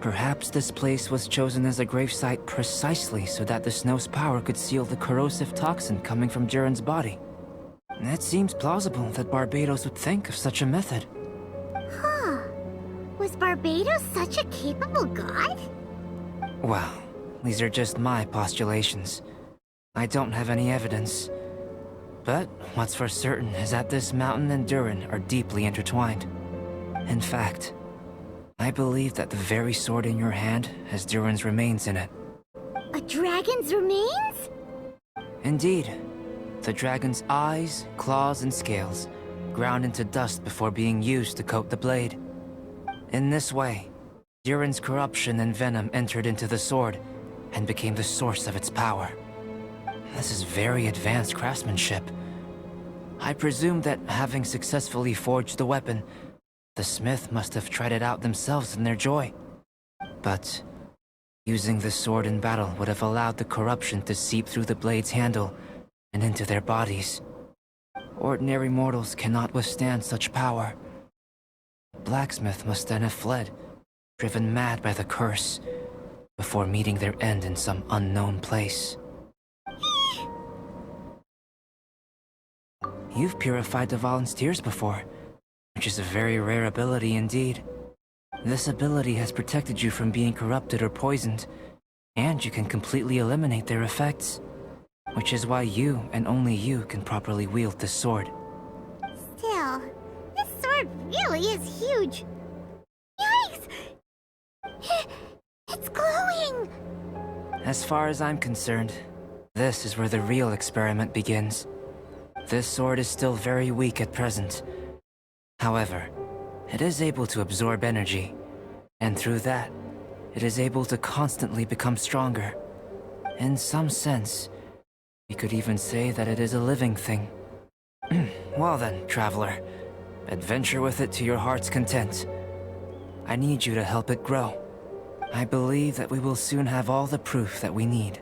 Perhaps this place was chosen as a gravesite precisely so that the snow's power could seal the corrosive toxin coming from Durin's body. It seems plausible that Barbados would think of such a method. Huh. Was Barbados such a capable god? Well, these are just my postulations. I don't have any evidence. But what's for certain is that this mountain and Durin are deeply intertwined. In fact, I believe that the very sword in your hand has Durin's remains in it. A dragon's remains? Indeed. The dragon's eyes, claws, and scales ground into dust before being used to coat the blade. In this way, Durin's corruption and venom entered into the sword and became the source of its power. This is very advanced craftsmanship. I presume that having successfully forged the weapon, the smith must have tried it out themselves in their joy. But using the sword in battle would have allowed the corruption to seep through the blade's handle and into their bodies. Ordinary mortals cannot withstand such power. The blacksmith must then have fled, driven mad by the curse, before meeting their end in some unknown place. You've purified the Valen's tears before, which is a very rare ability indeed. This ability has protected you from being corrupted or poisoned, and you can completely eliminate their effects, which is why you and only you can properly wield this sword. Still, this sword really is huge. Yikes! It's glowing! As far as I'm concerned, this is where the real experiment begins. This sword is still very weak at present. However, it is able to absorb energy, and through that, it is able to constantly become stronger. In some sense, we could even say that it is a living thing. Well then, traveler, adventure with it to your heart's content. I need you to help it grow. I believe that we will soon have all the proof that we need.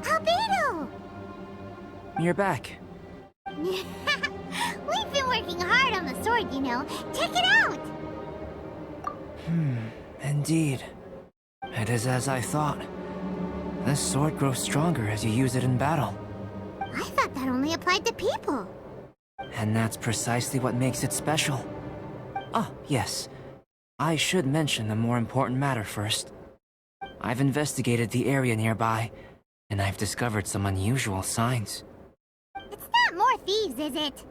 Albedo! You're back. We've been working hard on the sword, you know. Check it out! Indeed. It is as I thought. This sword grows stronger as you use it in battle. I thought that only applied to people. And that's precisely what makes it special. Ah, yes. I should mention the more important matter first. I've investigated the area nearby, and I've discovered some unusual signs. It's not more thieves, is it?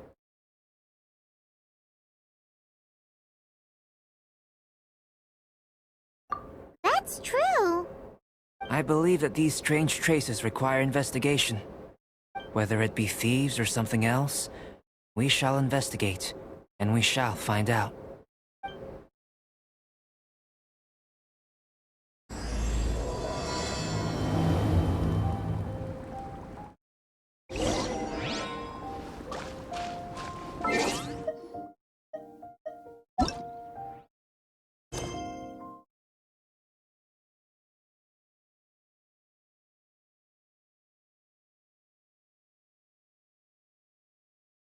That's true. I believe that these strange traces require investigation. Whether it be thieves or something else, we shall investigate, and we shall find out.